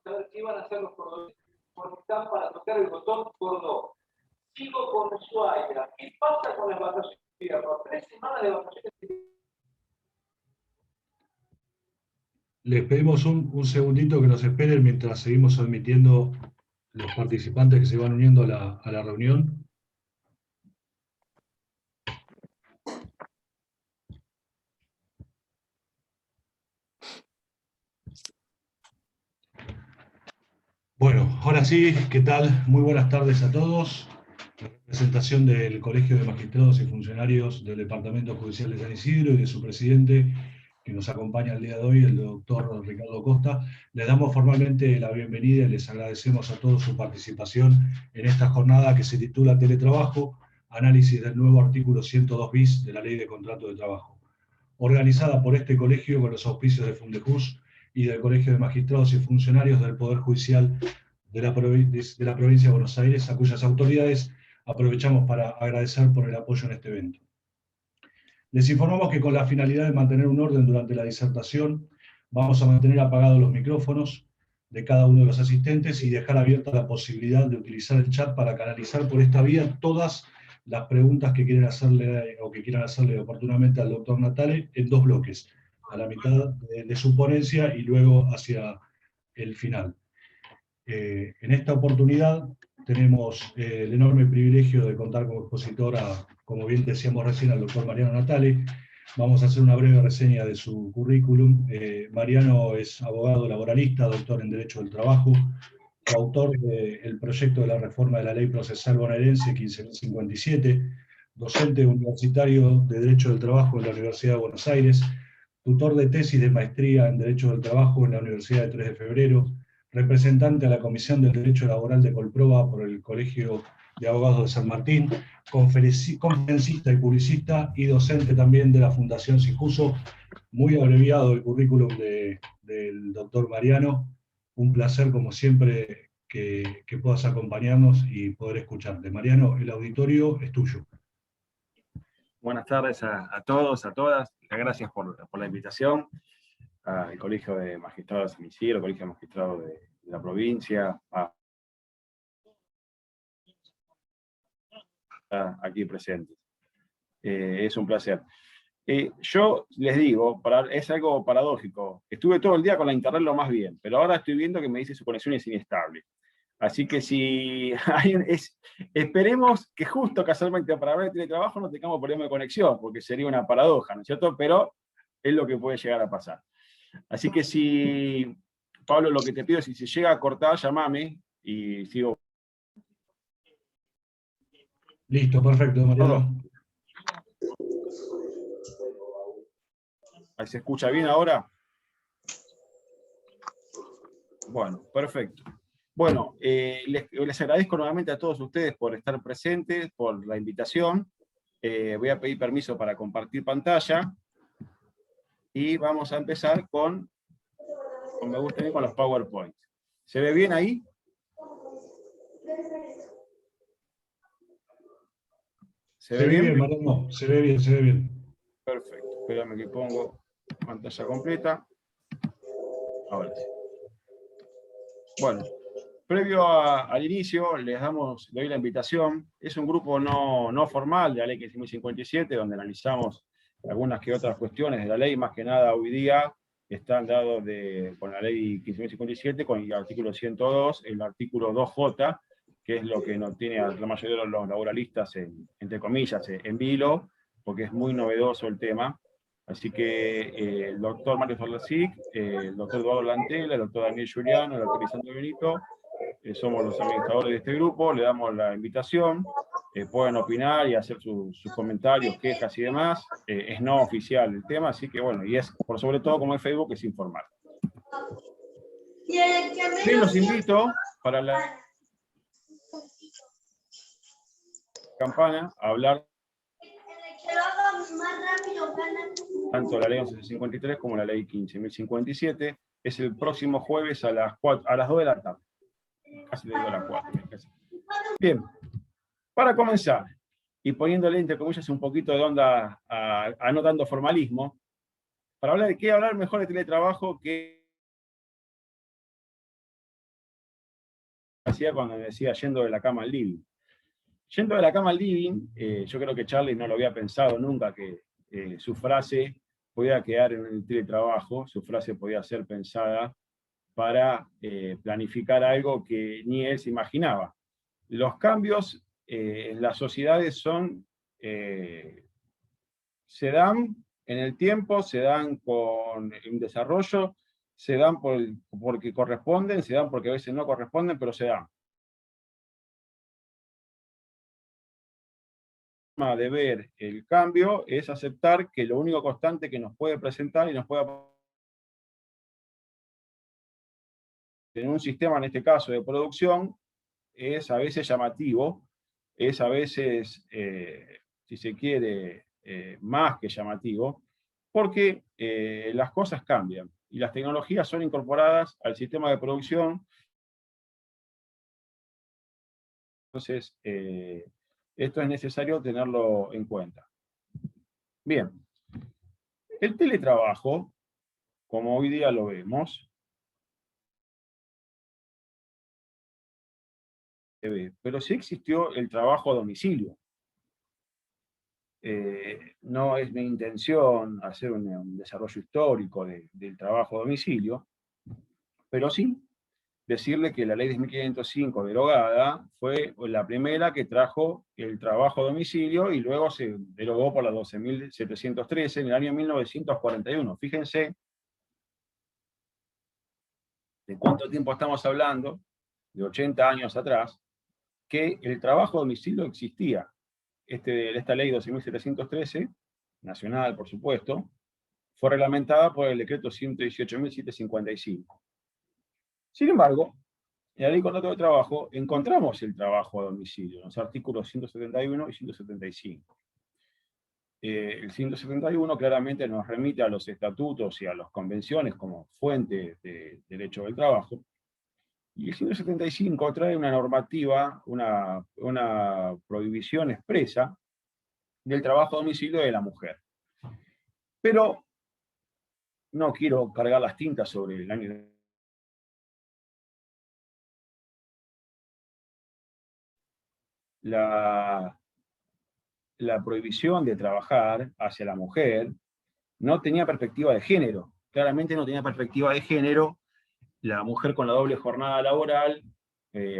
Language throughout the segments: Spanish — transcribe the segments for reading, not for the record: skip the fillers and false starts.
saber qué van a hacer los cordobeses, porque están para tocar el botón Córdoba. Sigo con Ushuaia. ¿Qué pasa con las vacaciones? Por 3 semanas de vacaciones. Les pedimos un segundito que nos esperen mientras seguimos admitiendo los participantes que se van uniendo a la reunión. Bueno, ahora sí, ¿qué tal? Muy buenas tardes a todos. En representación del Colegio de Magistrados y Funcionarios del Departamento Judicial de San Isidro y de su presidente, que nos acompaña el día de hoy, el doctor Ricardo Costa, les damos formalmente la bienvenida y les agradecemos a todos su participación en esta jornada que se titula Teletrabajo, análisis del nuevo artículo 102 bis de la Ley de Contrato de Trabajo, organizada por este colegio con los auspicios de Fundejus y del Colegio de Magistrados y Funcionarios del Poder Judicial de la provincia de Buenos Aires, a cuyas autoridades aprovechamos para agradecer por el apoyo en este evento. Les informamos que con la finalidad de mantener un orden durante la disertación, vamos a mantener apagados los micrófonos de cada uno de los asistentes y dejar abierta la posibilidad de utilizar el chat para canalizar por esta vía todas las preguntas que quieren hacerle o que quieran hacerle oportunamente al doctor Natale en 2 bloques, a la mitad de su ponencia y luego hacia el final. En esta oportunidad tenemos el enorme privilegio de contar como expositora, como bien decíamos recién, al doctor Mariano Natale. Vamos a hacer una breve reseña de su currículum. Mariano es abogado laboralista, doctor en Derecho del Trabajo, coautor del proyecto de la reforma de la Ley Procesal Bonaerense 15.057, docente universitario de Derecho del Trabajo en la Universidad de Buenos Aires, tutor de tesis de maestría en Derecho del Trabajo en la Universidad de 3 de Febrero, representante a la Comisión del Derecho Laboral de Colproba por el Colegio de Abogados de San Martín, conferencista y publicista y docente también de la Fundación Sijuso. Muy abreviado el currículum del doctor Mariano. Un placer, como siempre, que puedas acompañarnos y poder escucharte. Mariano, el auditorio es tuyo. Buenas tardes a todos, a todas. Gracias por la invitación al Colegio de Magistrados de San Isidro, al Colegio de Magistrados de la provincia, aquí presentes. Es un placer. Yo les digo, es algo paradójico. Estuve todo el día con la internet lo más bien, pero ahora estoy viendo que me dice su conexión es inestable. Así que si esperemos que justo casualmente para hablar de teletrabajo no tengamos problema de conexión, porque sería una paradoja, ¿no es cierto? Pero es lo que puede llegar a pasar. Así que si, Pablo, lo que te pido es si se llega a cortar, llámame y sigo. Listo, perfecto, Mariano. ¿Se escucha bien ahora? Bueno, perfecto. Bueno, les agradezco nuevamente a todos ustedes por estar presentes, por la invitación. Voy a pedir permiso para compartir pantalla. Y vamos a empezar con me gusta, con los PowerPoint. ¿Se ve bien ahí? ¿Se ve bien, Mariano? Se ve bien, se ve bien. Perfecto. Espérame que pongo pantalla completa. Ahora sí. Bueno, previo al inicio, le doy la invitación. Es un grupo no formal de la ley 15.057, donde analizamos algunas que otras cuestiones de la ley, más que nada hoy día están dados con la ley 15.057, con el artículo 102, el artículo 2J, que es lo que no tiene a la mayoría de los laboralistas, entre comillas, en vilo, porque es muy novedoso el tema. Así que el doctor Mario Forlasic, el doctor Eduardo Lantela, el doctor Daniel Giuliano, el doctor Lisandro Benito, somos los administradores de este grupo, le damos la invitación, pueden opinar y hacer sus comentarios, quejas y demás. Es no oficial el tema, así que bueno, y es, por sobre todo como es Facebook, es informal. Bien, los invito para la campana a hablar tanto la ley 1153 como la ley 15.057. Es el próximo jueves a las 2 de la tarde. Casi le digo a las 4. Bien, para comenzar, y poniéndole entre comillas un poquito de onda a no tanto formalismo, para hablar de qué hablar mejor de teletrabajo que hacía cuando me decía yendo de la cama al living. Yendo de la cama al living, yo creo que Charlie no lo había pensado nunca que su frase podía quedar en el teletrabajo, su frase podía ser pensada para planificar algo que ni él se imaginaba. Los cambios en las sociedades se dan en el tiempo, se dan con un desarrollo, se dan porque corresponden, se dan porque a veces no corresponden, pero se dan. La forma de ver el cambio es aceptar que lo único constante que nos puede presentar y nos puede en un sistema, en este caso de producción, es a veces llamativo, es a veces, si se quiere, más que llamativo, porque las cosas cambian y las tecnologías son incorporadas al sistema de producción. Entonces, esto es necesario tenerlo en cuenta. Bien, el teletrabajo, como hoy día lo vemos, pero sí existió el trabajo a domicilio. No es mi intención hacer un desarrollo histórico del trabajo a domicilio, pero sí decirle que la ley 10.505 derogada fue la primera que trajo el trabajo a domicilio y luego se derogó por la 12.713 en el año 1941. Fíjense de cuánto tiempo estamos hablando, de 80 años atrás, que el trabajo a domicilio existía. Esta ley 12.713, nacional por supuesto, fue reglamentada por el decreto 118.755. Sin embargo, en la ley de contrato de trabajo encontramos el trabajo a domicilio, en los artículos 171 y 175. El 171 claramente nos remite a los estatutos y a las convenciones como fuente de derecho del trabajo, y el 175 trae una normativa, una prohibición expresa del trabajo a domicilio de la mujer. Pero no quiero cargar las tintas sobre el año. La prohibición de trabajar hacia la mujer no tenía perspectiva de género. Claramente no tenía perspectiva de género la mujer con la doble jornada laboral,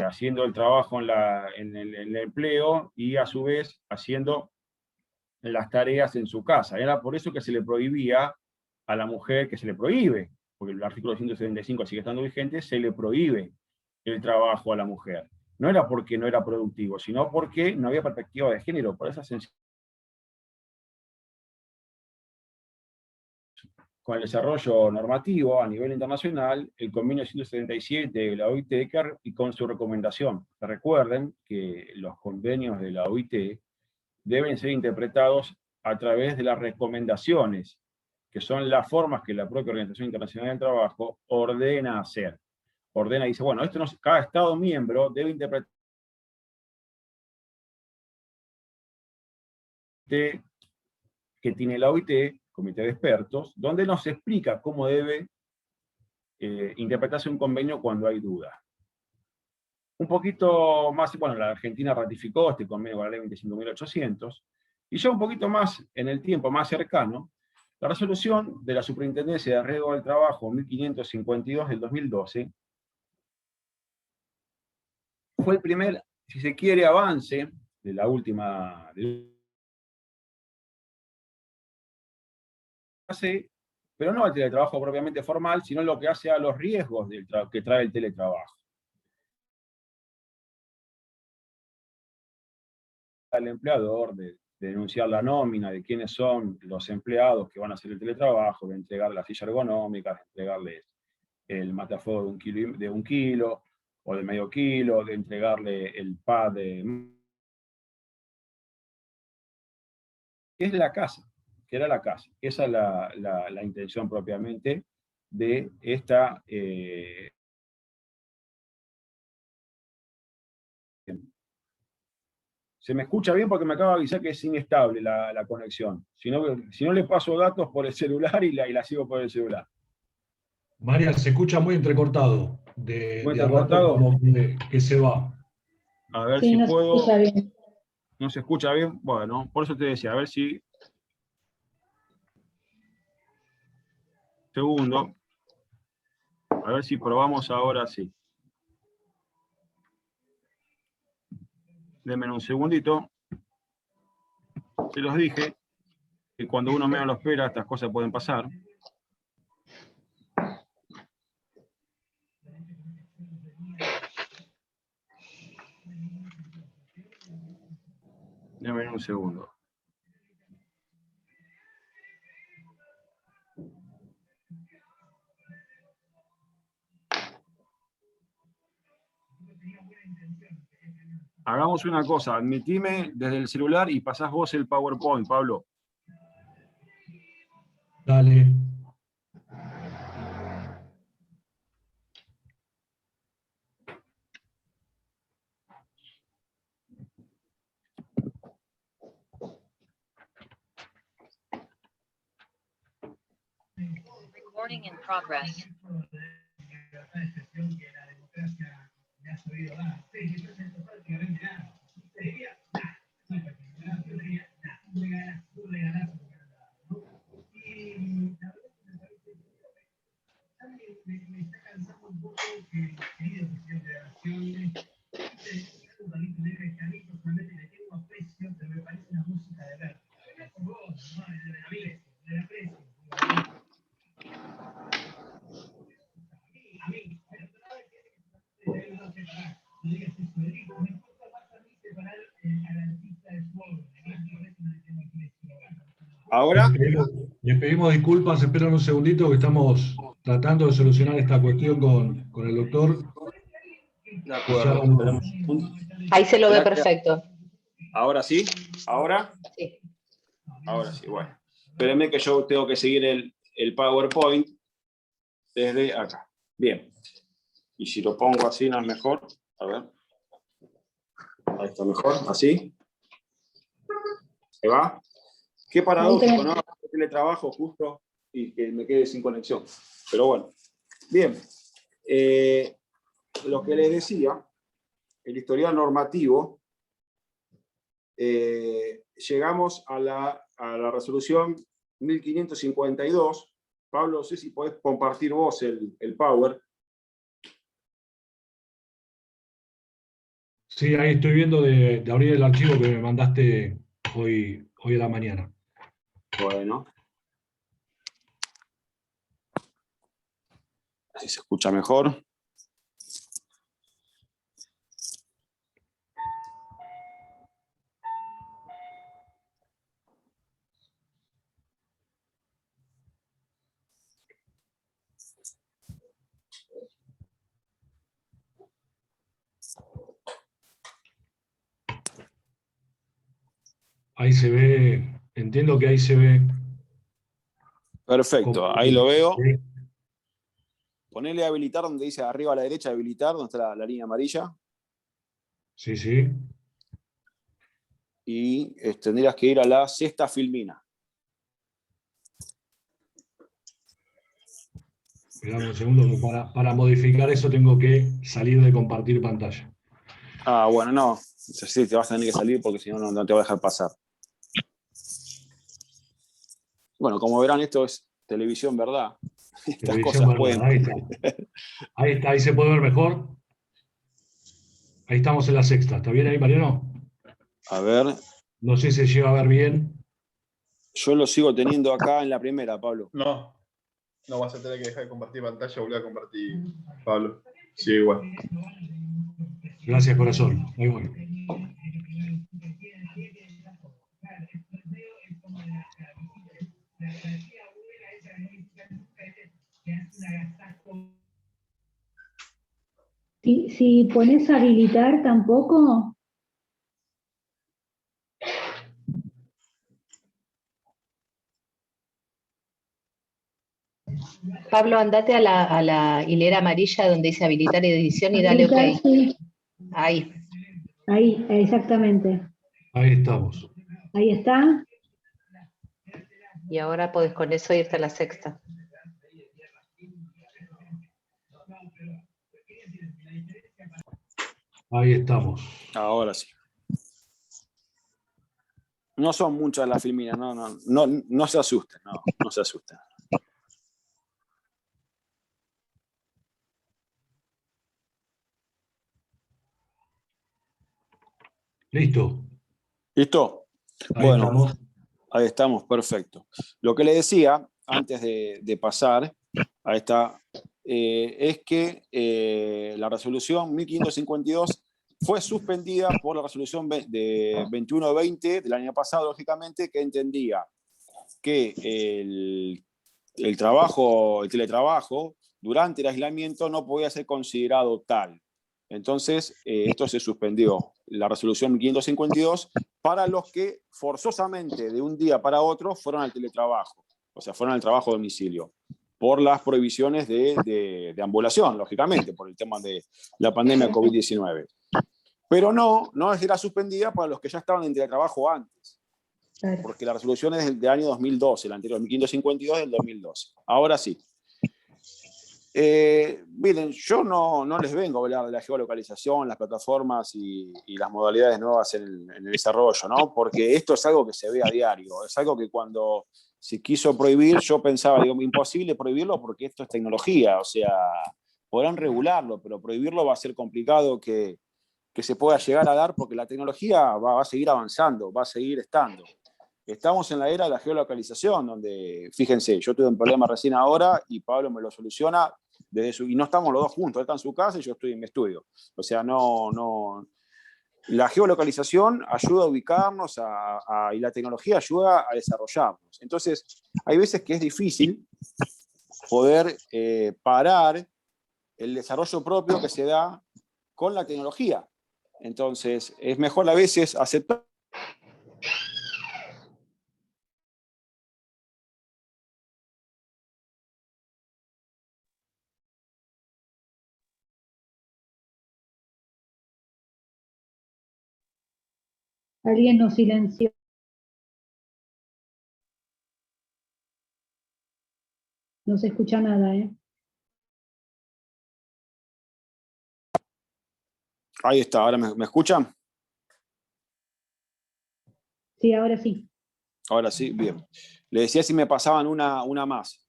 haciendo el trabajo en el empleo y a su vez haciendo las tareas en su casa. Era por eso que se le prohibía a la mujer, que se le prohíbe, porque el artículo 175 sigue estando vigente, se le prohíbe el trabajo a la mujer. No era porque no era productivo, sino porque no había perspectiva de género, por esa sensibilidad. Con el desarrollo normativo a nivel internacional, el convenio 177 de la OIT y con su recomendación. Recuerden que los convenios de la OIT deben ser interpretados a través de las recomendaciones, que son las formas que la propia Organización Internacional del Trabajo ordena hacer. Ordena y dice, bueno, esto no, cada Estado miembro debe interpretar que tiene la OIT, Comité de Expertos, donde nos explica cómo debe interpretarse un convenio cuando hay duda. Un poquito más, bueno, la Argentina ratificó este convenio con la ley 25.800, y ya un poquito más en el tiempo, más cercano, la resolución de la Superintendencia de Riesgo del Trabajo 1552 del 2012 fue el primer, si se quiere, avance de la última... pero no al teletrabajo propiamente formal, sino lo que hace a los riesgos que trae el teletrabajo. Al empleador de denunciar la nómina, de quiénes son los empleados que van a hacer el teletrabajo, de entregar la silla ergonómica, de entregarles el matafuego de un kilo o de medio kilo, de entregarle el pad que es la casa, que era la casa. Esa es la intención propiamente de esta... Se me escucha bien porque me acaba de avisar que es inestable la conexión. Si no le paso datos por el celular y la sigo por el celular. María, se escucha muy entrecortado. ¿Muy De a rato entrecortado? como que se va. A ver Sí, si no se puedo. escucha bien. ¿No se escucha bien? Bueno, por eso te decía, a ver si... Segundo. A ver si probamos ahora sí. Denme un segundito. Se los dije que cuando uno menos lo espera, estas cosas pueden pasar. Denme un segundo. Hagamos una cosa, admitime desde el celular y pasás vos el PowerPoint, Pablo. Dale. Recording in progress. ¿Ahora? Les pedimos disculpas, esperen un segundito que estamos tratando de solucionar esta cuestión con el doctor. De acuerdo. Esperemos un- Ahí se lo ve Espera que- perfecto. ¿Ahora sí? ¿Ahora? Sí. Ahora sí, bueno. Espérenme que yo tengo que seguir el PowerPoint desde acá. Bien. Y si lo pongo así, ¿no es mejor? A ver. Ahí está mejor, así. ¿Se va? Qué paradójico, ¿no? Teletrabajo justo y que me quede sin conexión. Pero bueno. Bien. Lo que les decía, el historial normativo, llegamos a la resolución 1552. Pablo, no sé si podés compartir vos el Power. Sí, ahí estoy viendo de abrir el archivo que me mandaste hoy a la mañana. Bueno. Así se escucha mejor. Ahí se ve, entiendo que ahí se ve. Perfecto, ahí lo veo. Sí, Ponele a habilitar donde dice arriba a la derecha, habilitar, donde está la línea amarilla. sí, sí. Y tendrías que ir a la sexta filmina. Esperame un segundo, que para modificar eso tengo que salir de compartir pantalla. Ah, bueno, no. Sí, te vas a tener que salir porque si no, no te va a dejar pasar. Bueno, como verán, esto es televisión, ¿verdad? Estas Televisión, cosas verdad, pueden... ahí está. Ahí está, ahí se puede ver mejor. Ahí estamos en la sexta. ¿Está bien ahí, Mariano? A ver, No sé si se llega a ver bien. yo lo sigo teniendo acá en la primera, Pablo. No, no vas a tener que dejar de compartir pantalla y volver a compartir, Pablo. Sí, igual. Gracias, corazón. Ahí voy. Si pones habilitar tampoco. Pablo, andate a la hilera amarilla donde dice habilitar edición y dale Habilitar, OK. sí. Ahí. Ahí, exactamente. Ahí estamos. Ahí está. Y ahora podés con eso irte a la sexta. Ahí estamos. Ahora sí. No son muchas las filminas, no se asusten, no se asusten. ¿Listo? ¿Listo? Ahí Bueno, estamos. ahí estamos, perfecto. Lo que le decía antes de pasar a esta, es que la resolución 1552 fue suspendida por la resolución de 2120 del año pasado, lógicamente, que entendía que el teletrabajo, durante el aislamiento no podía ser considerado tal. Entonces, esto se suspendió, la resolución 1552, para los que forzosamente de un día para otro fueron al teletrabajo, o sea, fueron al trabajo a domicilio, por las prohibiciones de ambulación, lógicamente, por el tema de la pandemia COVID-19. Pero no será suspendida para los que ya estaban en teletrabajo antes, porque la resolución es del año 2012, la anterior, 1552 del 2012. Ahora sí. Miren, yo no les vengo a hablar de la geolocalización, las plataformas y las modalidades nuevas en el desarrollo, ¿no? Porque esto es algo que se ve a diario, es algo que cuando se quiso prohibir, yo pensaba, digo, imposible prohibirlo porque esto es tecnología, o sea, podrán regularlo, pero prohibirlo va a ser complicado que se pueda llegar a dar porque la tecnología va a seguir avanzando, va a seguir estando. Estamos en la era de la geolocalización, donde, fíjense, yo tuve un problema recién ahora y Pablo me lo soluciona y no estamos los dos juntos, él está en su casa y yo estoy en mi estudio. O sea, la geolocalización ayuda a ubicarnos y la tecnología ayuda a desarrollarnos. Entonces, hay veces que es difícil poder parar el desarrollo propio que se da con la tecnología. Entonces, es mejor a veces aceptar. Alguien nos silenció. No se escucha nada, ¿eh? Ahí está, ¿ahora me escuchan? Sí, ahora sí. Ahora sí, bien. Le decía si me pasaban una más.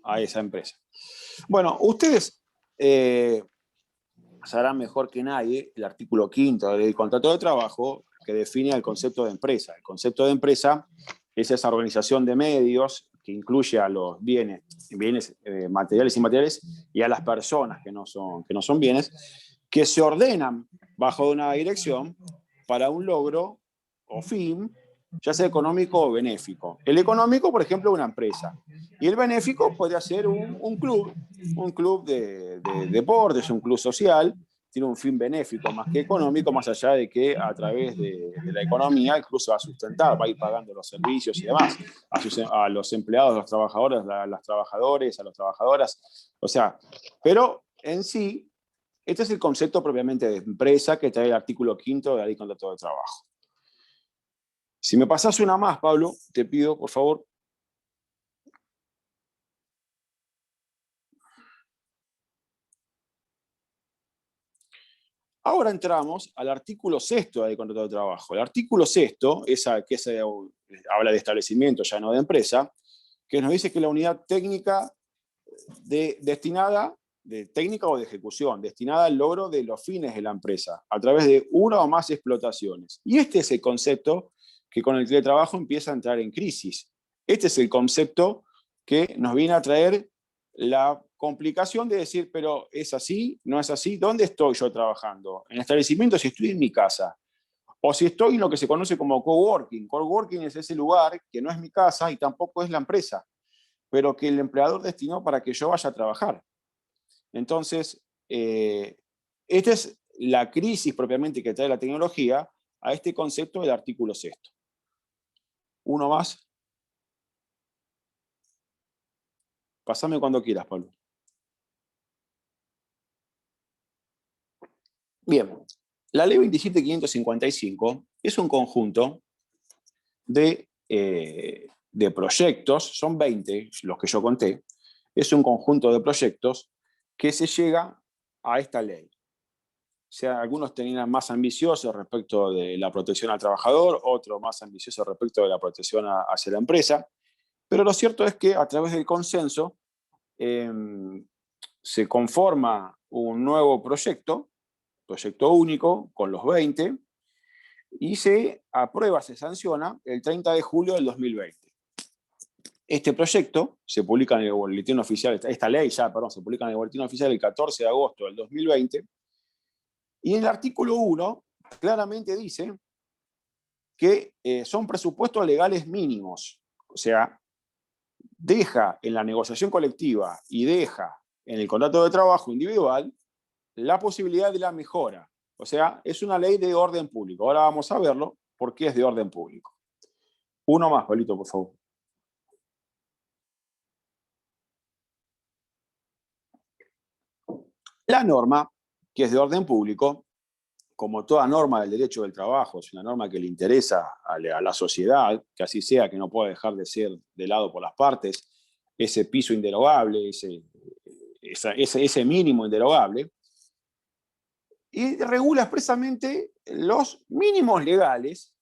A esa empresa. Bueno, ustedes sabrán mejor que nadie el artículo 5º del contrato de trabajo que define el concepto de empresa. El concepto de empresa es esa organización de medios que incluye a los bienes materiales y inmateriales y a las personas que no son bienes, que se ordenan bajo una dirección para un logro o fin, ya sea económico o benéfico. El económico, por ejemplo, una empresa. Y el benéfico podría ser un club de deportes, un club social, tiene un fin benéfico más que económico, más allá de que a través de la economía el club se va a sustentar, va a ir pagando los servicios y demás, a los empleados, a los trabajadores, a las trabajadoras, a las trabajadoras, o sea, pero en sí, este es el concepto propiamente de empresa que trae el artículo 5º de la Ley de Contrato de Trabajo. Si me pasas una más, Pablo, te pido, por favor. Ahora entramos al artículo 6º de la Ley de Contrato de Trabajo. El artículo 6º, habla de establecimiento, ya no de empresa, que nos dice que la unidad técnica técnica o de ejecución, destinada al logro de los fines de la empresa, a través de una o más explotaciones. Y este es el concepto que con el teletrabajo empieza a entrar en crisis. Este es el concepto que nos viene a traer la complicación de decir, pero ¿es así? ¿No es así? ¿Dónde estoy yo trabajando? ¿En establecimiento si estoy en mi casa? O si estoy en lo que se conoce como coworking. Coworking es ese lugar que no es mi casa y tampoco es la empresa, pero que el empleador destinó para que yo vaya a trabajar. Entonces, esta es la crisis propiamente que trae la tecnología a este concepto del artículo 6º. Uno más. Pásame cuando quieras, Pablo. Bien, la ley 27.555 es un conjunto de proyectos, son 20 los que yo conté, es un conjunto de proyectos que se llega a esta ley. O sea, algunos tenían más ambiciosos respecto de la protección al trabajador, otros más ambiciosos respecto de la protección hacia la empresa, pero lo cierto es que a través del consenso se conforma un nuevo proyecto único, con los 20, y se aprueba, se sanciona el 30 de julio del 2020. Este proyecto se publica en el boletín oficial, esta ley ya, perdón, se publica en el boletín oficial el 14 de agosto del 2020, y en el artículo 1 claramente dice que son presupuestos legales mínimos, o sea, deja en la negociación colectiva y deja en el contrato de trabajo individual la posibilidad de la mejora. O sea, es una ley de orden público. Ahora vamos a verlo por qué es de orden público. Uno más, Pablito, por favor. La norma, que es de orden público, como toda norma del derecho del trabajo, es una norma que le interesa a la sociedad, que así sea, que no pueda dejar de ser de lado por las partes, ese piso inderogable, ese mínimo inderogable, y regula expresamente los mínimos legales,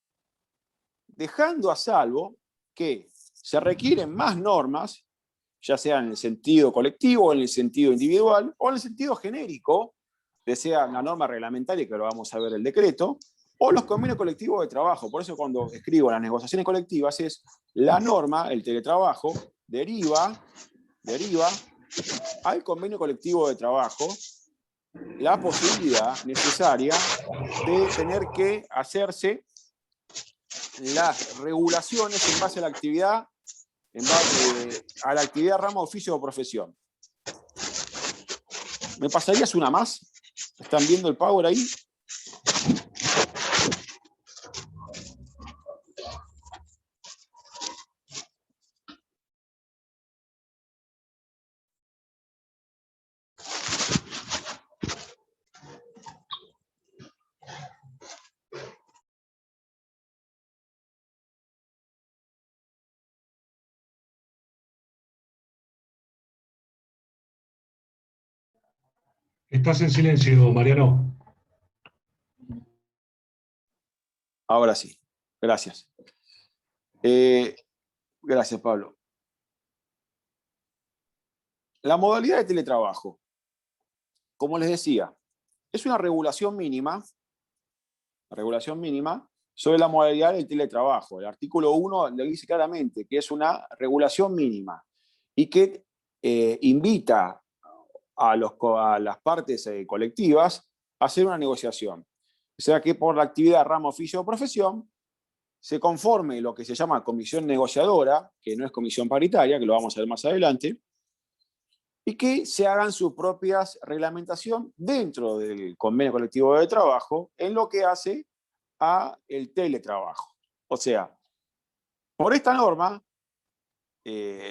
dejando a salvo que se requieren más normas, ya sea en el sentido colectivo, en el sentido individual, o en el sentido genérico, ya sea una norma reglamentaria, que lo vamos a ver el decreto, o los convenios colectivos de trabajo. Por eso cuando escribo las negociaciones colectivas es la norma, el teletrabajo, deriva al convenio colectivo de trabajo la posibilidad necesaria de tener que hacerse las regulaciones en base a la actividad, rama, oficio o profesión. ¿Me pasarías una más? ¿Están viendo el power ahí? Estás en silencio, Mariano. Ahora sí. Gracias. Gracias, Pablo. La modalidad de teletrabajo, como les decía, es una regulación mínima sobre la modalidad del teletrabajo. El artículo 1 le dice claramente que es una regulación mínima y que invita a las partes colectivas a hacer una negociación. O sea que por la actividad, rama, oficio o profesión se conforme lo que se llama comisión negociadora, que no es comisión paritaria, que lo vamos a ver más adelante, y que se hagan sus propias reglamentación dentro del convenio colectivo de trabajo en lo que hace a el teletrabajo. O sea, por esta norma,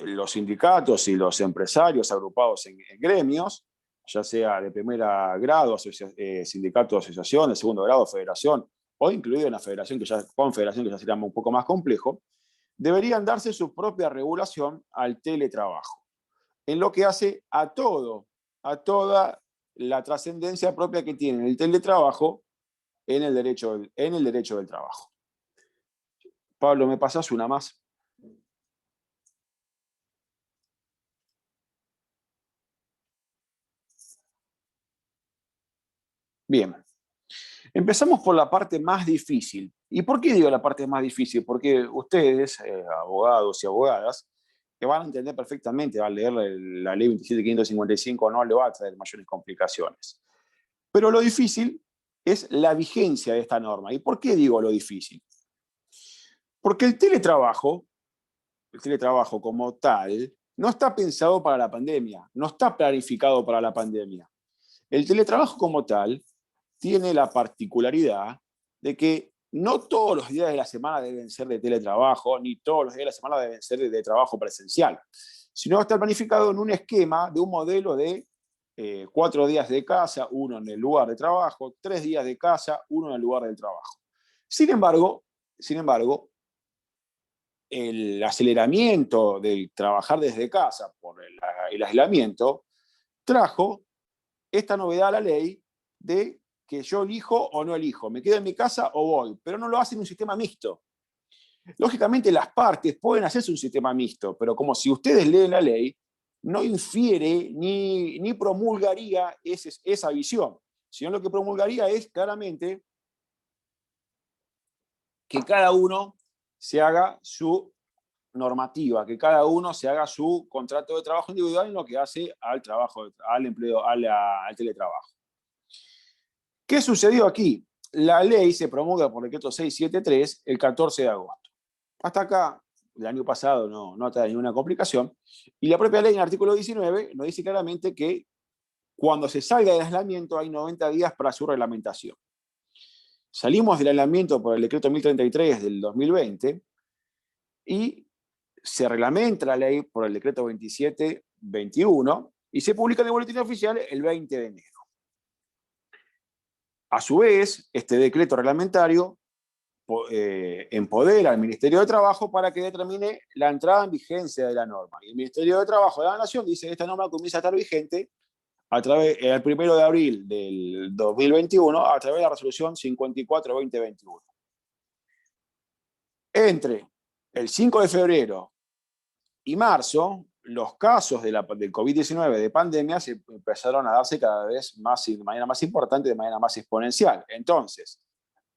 los sindicatos y los empresarios agrupados en gremios, ya sea de primer grado, sindicato, asociación, de segundo grado, federación, o incluido en la federación, confederación, que ya sería un poco más complejo, deberían darse su propia regulación al teletrabajo, en lo que hace a toda la trascendencia propia que tiene el teletrabajo en el derecho del trabajo. Pablo, ¿me pasás una más? Bien. Empezamos por la parte más difícil. ¿Y por qué digo la parte más difícil? Porque ustedes, abogados y abogadas, que van a entender perfectamente, van a leer la ley 27.555, no le va a traer mayores complicaciones. Pero lo difícil es la vigencia de esta norma. ¿Y por qué digo lo difícil? Porque el teletrabajo como tal, no está pensado para la pandemia, no está planificado para la pandemia. El teletrabajo como tal tiene la particularidad de que no todos los días de la semana deben ser de teletrabajo, ni todos los días de la semana deben ser de trabajo presencial, sino está planificado en un esquema de un modelo de 4 días de casa, 1 en el lugar de trabajo, 3 días de casa, 1 en el lugar del trabajo. Sin embargo, el aceleramiento del trabajar desde casa por el aislamiento trajo esta novedad a la ley de que yo elijo o no elijo, me quedo en mi casa o voy, pero no lo hacen en un sistema mixto. Lógicamente las partes pueden hacerse un sistema mixto, pero como si ustedes leen la ley, no infiere ni promulgaría esa visión, sino lo que promulgaría es claramente que cada uno se haga su normativa, que cada uno se haga su contrato de trabajo individual en lo que hace al trabajo, al empleo, al teletrabajo. ¿Qué sucedió aquí? La ley se promulga por decreto 673 el 14 de agosto. Hasta acá, el año pasado, no trae ninguna complicación. Y la propia ley, en el artículo 19, nos dice claramente que cuando se salga del aislamiento hay 90 días para su reglamentación. Salimos del aislamiento por el decreto 1033 del 2020 y se reglamenta la ley por el decreto 2721 y se publica en el boletín oficial el 20 de enero. A su vez, este decreto reglamentario empodera al Ministerio de Trabajo para que determine la entrada en vigencia de la norma. Y el Ministerio de Trabajo de la Nación dice que esta norma comienza a estar vigente a través, el 1 de abril del 2021 a través de la resolución 54-2021. Entre el 5 de febrero y marzo, los casos del COVID-19 de pandemia se empezaron a darse cada vez más, de manera más importante, de manera más exponencial. Entonces,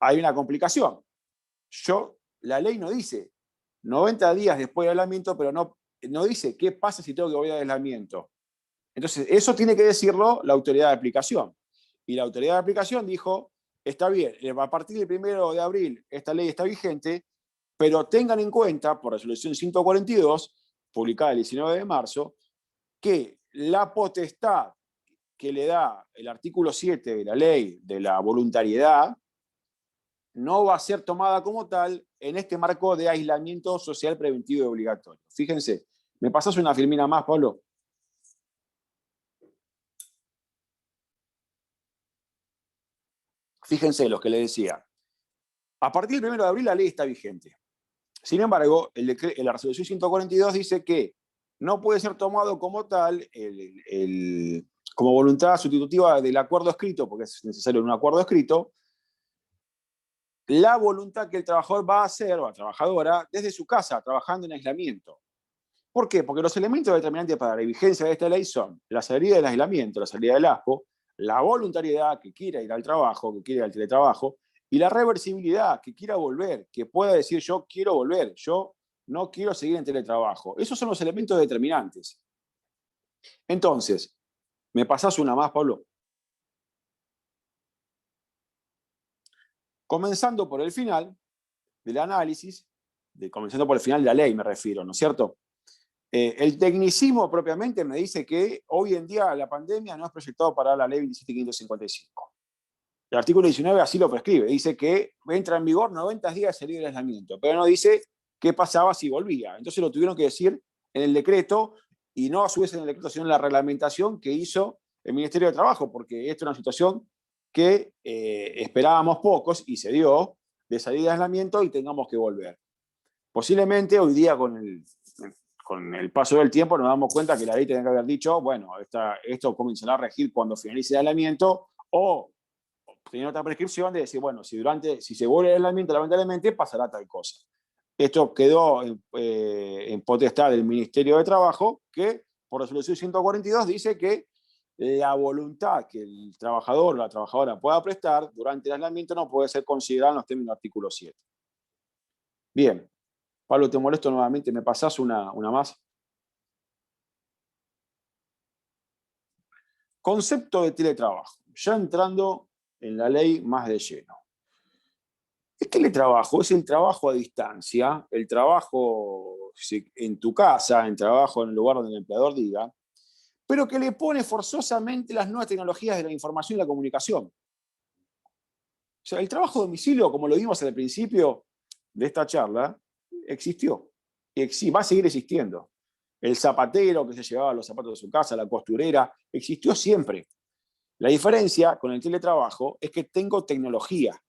hay una complicación. La ley no dice 90 días después del aislamiento, pero no dice qué pasa si tengo que volver al aislamiento. Entonces, eso tiene que decirlo la autoridad de aplicación. Y la autoridad de aplicación dijo, está bien, a partir del 1 de abril esta ley está vigente, pero tengan en cuenta, por resolución 142, publicada el 19 de marzo, que la potestad que le da el artículo 7 de la ley de la voluntariedad no va a ser tomada como tal en este marco de aislamiento social preventivo y obligatorio. Fíjense, ¿me pasás una filmina más, Pablo? Fíjense lo que le decía. A partir del 1 de abril la ley está vigente. Sin embargo, la resolución 142 dice que no puede ser tomado como tal, como voluntad sustitutiva del acuerdo escrito, porque es necesario un acuerdo escrito, la voluntad que el trabajador va a hacer, o la trabajadora, desde su casa, trabajando en aislamiento. ¿Por qué? Porque los elementos determinantes para la vigencia de esta ley son la salida del aislamiento, la salida del ASPO, la voluntariedad, que quiera ir al trabajo, que quiera ir al teletrabajo, y la reversibilidad, que quiera volver, que pueda decir yo quiero volver, yo no quiero seguir en teletrabajo. Esos son los elementos determinantes. Entonces, ¿me pasás una más, Pablo? Comenzando por el final del análisis, comenzando por el final de la ley me refiero, ¿no es cierto? El tecnicismo propiamente me dice que hoy en día la pandemia no es proyectado para la ley 27555. El artículo 19 así lo prescribe, dice que entra en vigor 90 días de salir del aislamiento, pero no dice qué pasaba si volvía. Entonces lo tuvieron que decir en el decreto, y no a su vez en el decreto, sino en la reglamentación que hizo el Ministerio de Trabajo, porque esta es una situación que esperábamos pocos, y se dio, de salir de aislamiento y tengamos que volver. Posiblemente hoy día con el paso del tiempo nos damos cuenta que la ley tenía que haber dicho, bueno, esto comenzará a regir cuando finalice el aislamiento, o tenía otra prescripción de decir, bueno, si se vuelve el aislamiento, lamentablemente pasará tal cosa. Esto quedó en potestad del Ministerio de Trabajo, que por resolución 142 dice que la voluntad que el trabajador o la trabajadora pueda prestar durante el aislamiento no puede ser considerada en los términos del artículo 7. Bien. Pablo, te molesto nuevamente, ¿me pasás una más? Concepto de teletrabajo, ya entrando en la ley más de lleno. El teletrabajo es el trabajo a distancia, el trabajo en tu casa, el trabajo en el lugar donde el empleador diga, pero que le pone forzosamente las nuevas tecnologías de la información y la comunicación. O sea, el trabajo a domicilio, como lo vimos al principio de esta charla, existió y va a seguir existiendo. El zapatero que se llevaba los zapatos de su casa, la costurera, existió siempre. La diferencia con el teletrabajo es que tengo tecnología.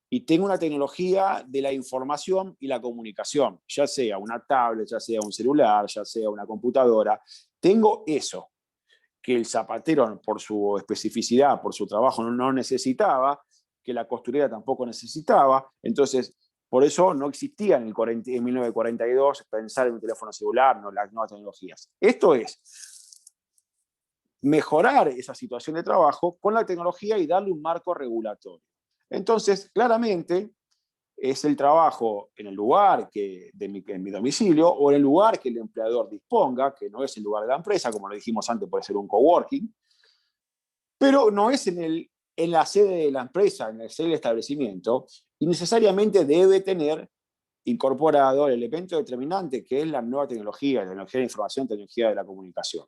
y tengo una tecnología de la información y la comunicación, ya sea una tablet, ya sea un celular, ya sea una computadora. Tengo eso, que el zapatero, por su especificidad, por su trabajo, no necesitaba, que la costurera tampoco necesitaba. Entonces, por eso no existía en 1942 pensar en un teléfono celular, no las nuevas tecnologías. Esto es mejorar esa situación de trabajo con la tecnología y darle un marco regulatorio. Entonces, claramente, es el trabajo en el lugar en mi domicilio o en el lugar que el empleador disponga, que no es el lugar de la empresa, como lo dijimos antes, puede ser un coworking, pero no es en la sede de la empresa, en la sede del establecimiento, y necesariamente debe tener incorporado el elemento determinante que es la nueva tecnología, la tecnología de la información, tecnología de la comunicación.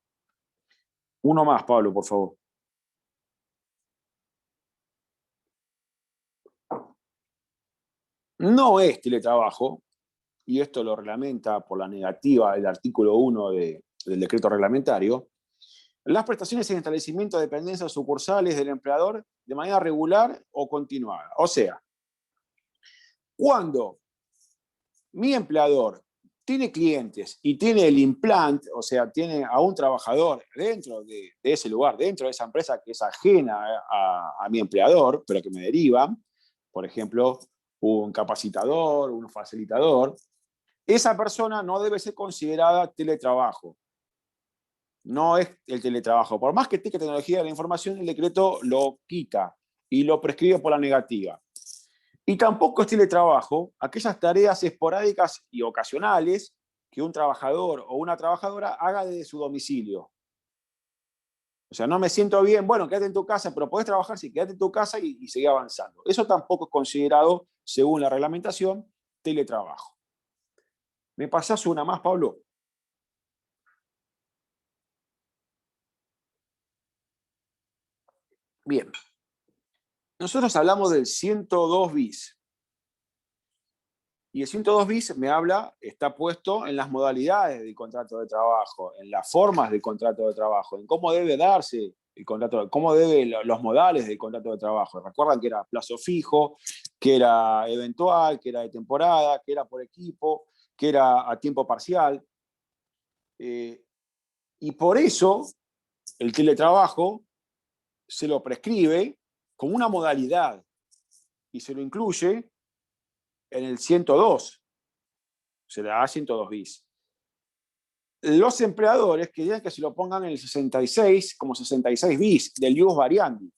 Uno más, Pablo, por favor. No es teletrabajo, y esto lo reglamenta por la negativa del artículo 1 del decreto reglamentario, las prestaciones en establecimientos, dependencias o sucursales del empleador de manera regular o continuada. O sea, cuando mi empleador tiene clientes y tiene el implant, o sea, tiene a un trabajador dentro de ese lugar, dentro de esa empresa que es ajena a mi empleador, pero que me derivan, por ejemplo, un capacitador, un facilitador, esa persona no debe ser considerada teletrabajo. No es el teletrabajo. Por más que tenga tecnología de la información, el decreto lo quita y lo prescribe por la negativa. Y tampoco es teletrabajo aquellas tareas esporádicas y ocasionales que un trabajador o una trabajadora haga desde su domicilio. O sea, no me siento bien, bueno, quédate en tu casa, pero podés trabajar, sí, quédate en tu casa y seguir avanzando. Eso tampoco es considerado, según la reglamentación, teletrabajo. ¿Me pasás una más, Pablo? Bien. Nosotros hablamos del 102 bis. Y el 102 bis me habla, está puesto en las modalidades del contrato de trabajo, en las formas del contrato de trabajo, en cómo debe darse el contrato, cómo debe los modales del contrato de trabajo. Recuerdan que era plazo fijo, que era eventual, que era de temporada, que era por equipo, que era a tiempo parcial. Y por eso el teletrabajo se lo prescribe como una modalidad y se lo incluye en el 102, se le da 102 bis. Los empleadores querían que se lo pongan en el 66 como 66 bis del ius variandi,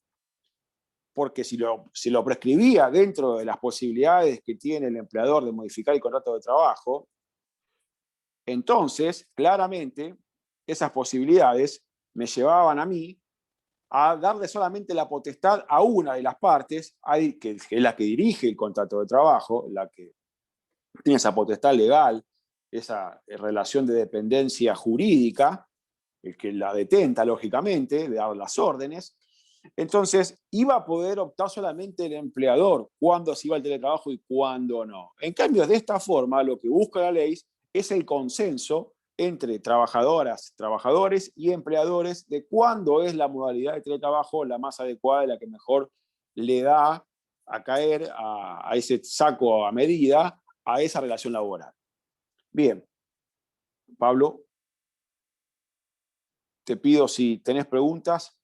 porque si lo prescribía dentro de las posibilidades que tiene el empleador de modificar el contrato de trabajo, entonces claramente esas posibilidades me llevaban a mí a darle solamente la potestad a una de las partes, que es la que dirige el contrato de trabajo, la que tiene esa potestad legal, esa relación de dependencia jurídica, el que la detenta, lógicamente, de dar las órdenes. Entonces, iba a poder optar solamente el empleador cuándo se iba al teletrabajo y cuándo no. En cambio, de esta forma, lo que busca la ley es el consenso entre trabajadoras, trabajadores y empleadores de cuándo es la modalidad de teletrabajo la más adecuada y la que mejor le da a caer a ese saco a medida a esa relación laboral. Bien, Pablo, te pido si tenés preguntas.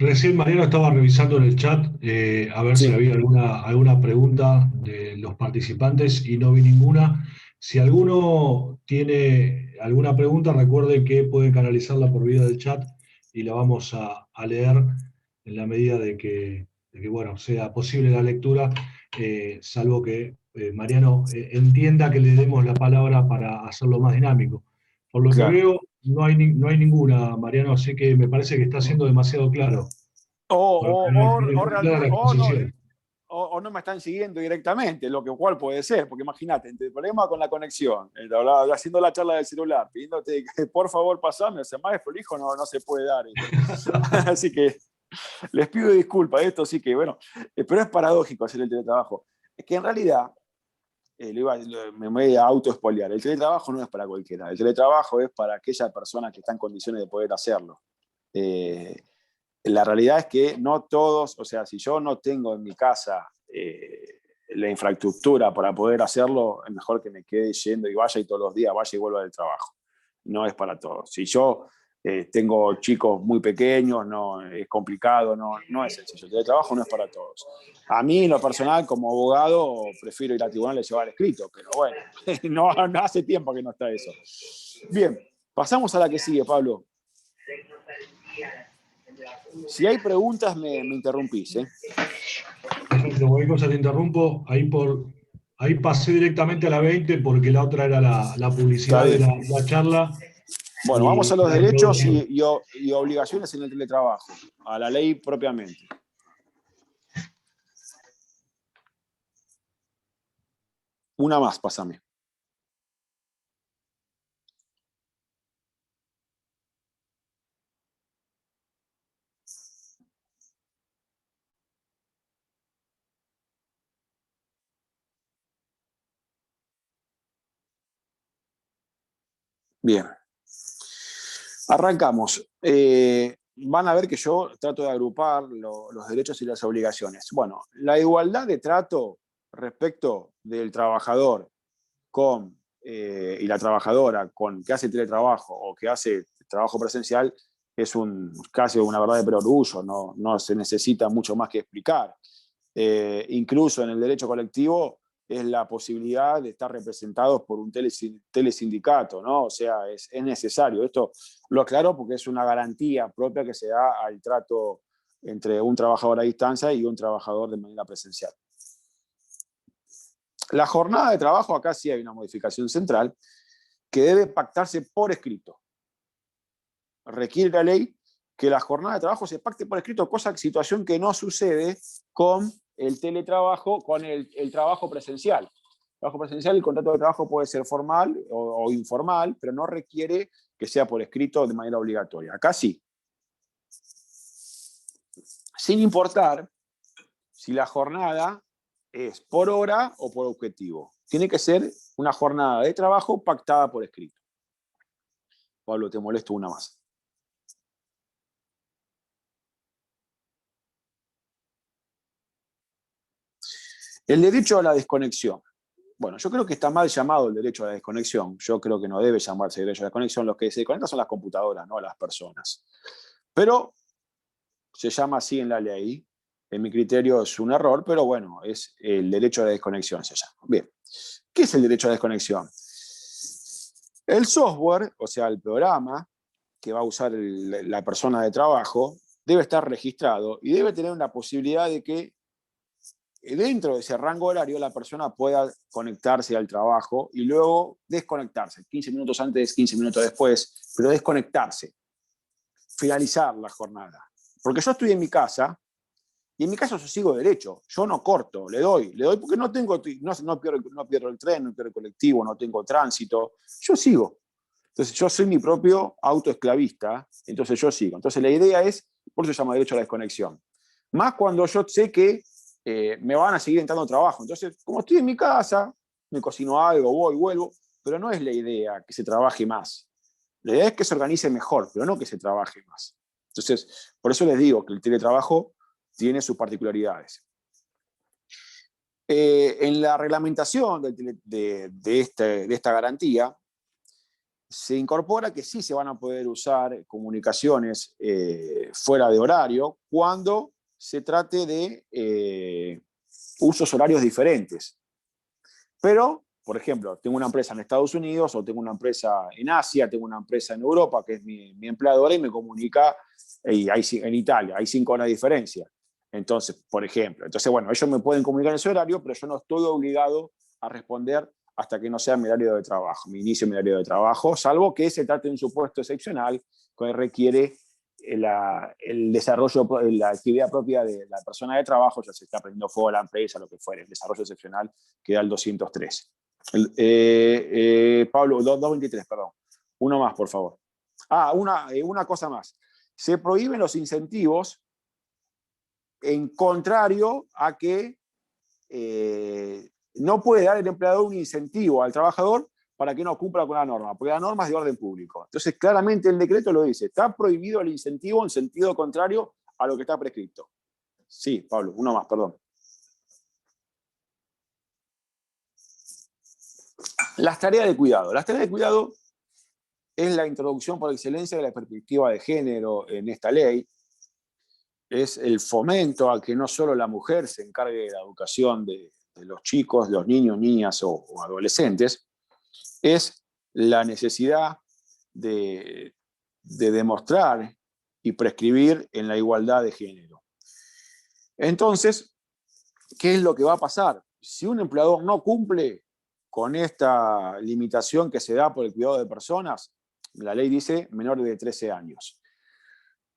Recién Mariano estaba revisando en el chat a ver si Sí. había alguna pregunta de los participantes y no vi ninguna. Si alguno tiene alguna pregunta, recuerden que pueden canalizarla por vía del chat y la vamos a leer en la medida de que bueno, sea posible la lectura, salvo que Mariano entienda que le demos la palabra para hacerlo más dinámico. Por lo que Claro. veo, no hay ninguna, Mariano, así que me parece que está siendo demasiado claro. O no me están siguiendo directamente, lo que cual puede ser, porque imagínate, el problema con la conexión, haciendo la charla del celular, pidiéndote que por favor pasame, o sea, más prolijo no se puede dar. Así que les pido disculpas, esto sí que, bueno, pero es paradójico hacer el teletrabajo. Es que en realidad, me voy a autoespolear, el teletrabajo no es para cualquiera, el teletrabajo es para aquella persona que está en condiciones de poder hacerlo. la realidad es que no todos, o sea, si yo no tengo en mi casa la infraestructura para poder hacerlo, es mejor que me quede yendo y vaya y todos los días vaya y vuelva del trabajo. No es para todos. Si yo tengo chicos muy pequeños, no, es complicado, no es sencillo. El teletrabajo no es para todos. A mí, en lo personal, como abogado, prefiero ir a tribunal y llevar escrito, pero bueno, no hace tiempo que no está eso. Bien, pasamos a la que sigue, Pablo. Si hay preguntas, me interrumpís. Perfecto, cualquier cosa te interrumpo. Ahí pasé directamente a la 20 porque la otra era la publicidad de la charla. Bueno, vamos a los derechos y obligaciones en el teletrabajo, a la ley propiamente. Una más, pásame. Bien. Arrancamos. Van a ver que yo trato de agrupar los derechos y las obligaciones. Bueno, la igualdad de trato respecto del trabajador y la trabajadora con que hace teletrabajo o que hace trabajo presencial es casi una verdad de perogrullo, no se necesita mucho más que explicar. Incluso en el derecho colectivo es la posibilidad de estar representados por un telesindicato, ¿no? O sea, es necesario. Esto lo aclaro porque es una garantía propia que se da al trato entre un trabajador a distancia y un trabajador de manera presencial. La jornada de trabajo, acá sí hay una modificación central, que debe pactarse por escrito. Requiere la ley que la jornada de trabajo se pacte por escrito, situación que no sucede con el teletrabajo, con el trabajo presencial. El trabajo presencial, el contrato de trabajo puede ser formal o informal, pero no requiere que sea por escrito de manera obligatoria. Acá sí. Sin importar si la jornada es por hora o por objetivo. Tiene que ser una jornada de trabajo pactada por escrito. Pablo, te molesto una más. El derecho a la desconexión. Bueno, yo creo que está mal llamado el derecho a la desconexión. Yo creo que no debe llamarse derecho a la desconexión. Los que se desconectan son las computadoras, no las personas. Pero se llama así en la ley. En mi criterio es un error, pero bueno, es el derecho a la desconexión se llama. Bien, ¿qué es el derecho a la desconexión? El software, o sea, el programa que va a usar la persona de trabajo, debe estar registrado y debe tener una posibilidad de que dentro de ese rango horario la persona pueda conectarse al trabajo y luego desconectarse, 15 minutos antes, 15 minutos después, pero desconectarse, finalizar la jornada. Porque yo estoy en mi casa y en mi caso yo sigo derecho, yo no corto, le doy porque no pierdo el tren, no pierdo el colectivo, no tengo tránsito, yo sigo. Entonces yo soy mi propio autoesclavista, entonces yo sigo. Entonces la idea es, por eso se llama derecho a la desconexión. Más cuando yo sé que me van a seguir entrando trabajo. Entonces, como estoy en mi casa, me cocino algo, voy, vuelvo, pero no es la idea que se trabaje más. La idea es que se organice mejor, pero no que se trabaje más. Entonces, por eso les digo que el teletrabajo tiene sus particularidades. En la reglamentación de esta garantía, se incorpora que sí se van a poder usar comunicaciones fuera de horario cuando se trate de usos horarios diferentes. Pero, por ejemplo, tengo una empresa en Estados Unidos o tengo una empresa en Asia, tengo una empresa en Europa que es mi empleadora y me comunica en Italia, hay 5 horas de diferencia. Entonces, por ejemplo, bueno, ellos me pueden comunicar en ese horario, pero yo no estoy obligado a responder hasta que no sea mi horario de trabajo, mi inicio de mi horario de trabajo, salvo que se trate de un supuesto excepcional que requiere el desarrollo, la actividad propia de la persona de trabajo, ya se está prendiendo fuego a la empresa, lo que fuere, el desarrollo excepcional que da el 203. Pablo, 223, perdón. Uno más, por favor. Una cosa más. Se prohíben los incentivos en contrario a que no puede dar el empleador un incentivo al trabajador para que no cumpla con la norma, porque la norma es de orden público. Entonces, claramente el decreto lo dice, está prohibido el incentivo en sentido contrario a lo que está prescrito. Sí, Pablo, uno más, perdón. Las tareas de cuidado. Las tareas de cuidado es la introducción por excelencia de la perspectiva de género en esta ley. Es el fomento a que no solo la mujer se encargue de la educación de los chicos, de los niños, niñas o adolescentes. Es la necesidad de demostrar y prescribir en la igualdad de género. Entonces, ¿qué es lo que va a pasar? Si un empleador no cumple con esta limitación que se da por el cuidado de personas, la ley dice menores de 13 años,